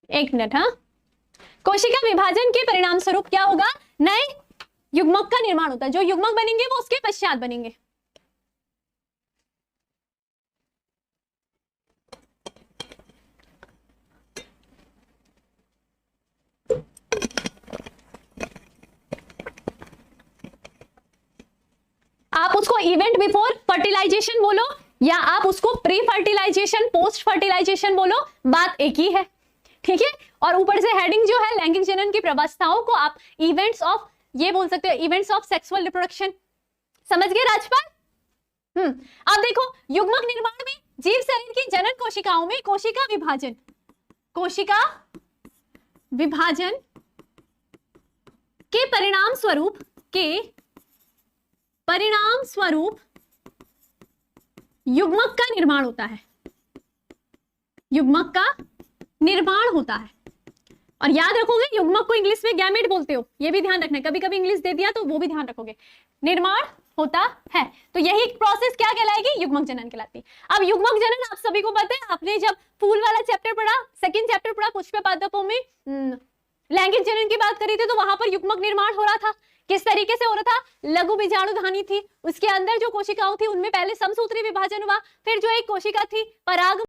एक मिनट, हाँ, कोशिका विभाजन के परिणाम स्वरूप क्या होगा, नए युग्मक का निर्माण होता है। जो युग्मक बनेंगे वो उसके पश्चात बनेंगे। आप उसको इवेंट बिफोर फर्टिलाइजेशन बोलो या आप उसको प्री फर्टिलाइजेशन, पोस्ट फर्टिलाइजेशन बोलो, बात एक ही है, ठीक है। और ऊपर से हेडिंग जो है लैंगिक जनन की प्रवस्थाओं को आप इवेंट्स ऑफ ये बोल सकते हो, इवेंट्स ऑफ सेक्सुअल रिप्रोडक्शन। समझ गए राजपाल। अब देखो युग्मक निर्माण में जीव शरीर की जनन कोशिकाओं में कोशिका विभाजन के परिणाम स्वरूप युग्मक का निर्माण होता है, युग्मक का निर्माण होता है। और याद रखोगे युग्मक को इंग्लिश में गैमेट बोलते हो, ये भी ध्यान रखना, कभी कभी इंग्लिश दे दिया तो वो भी ध्यान रखोगे, निर्माण होता है। तो यही प्रोसेस क्या कहलाएगी, युग्मक जनन कहलाती है। अब युग्मक जनन आप सभी को पता है, आपने जब फूल वाला चैप्टर पढ़ा, सेकंड चैप्टर पढ़ा पुष्प पादपों में लैंगिक जनन की बात करी थी, तो वहां पर युग्मक निर्माण हो रहा था। किस तरीके से हो रहा था, लघु बीजाणुधानी थी, उसके अंदर जो कोशिकाओं थी उनमें पहले समसूत्री विभाजन हुआ, फिर जो एक कोशिका थी पराग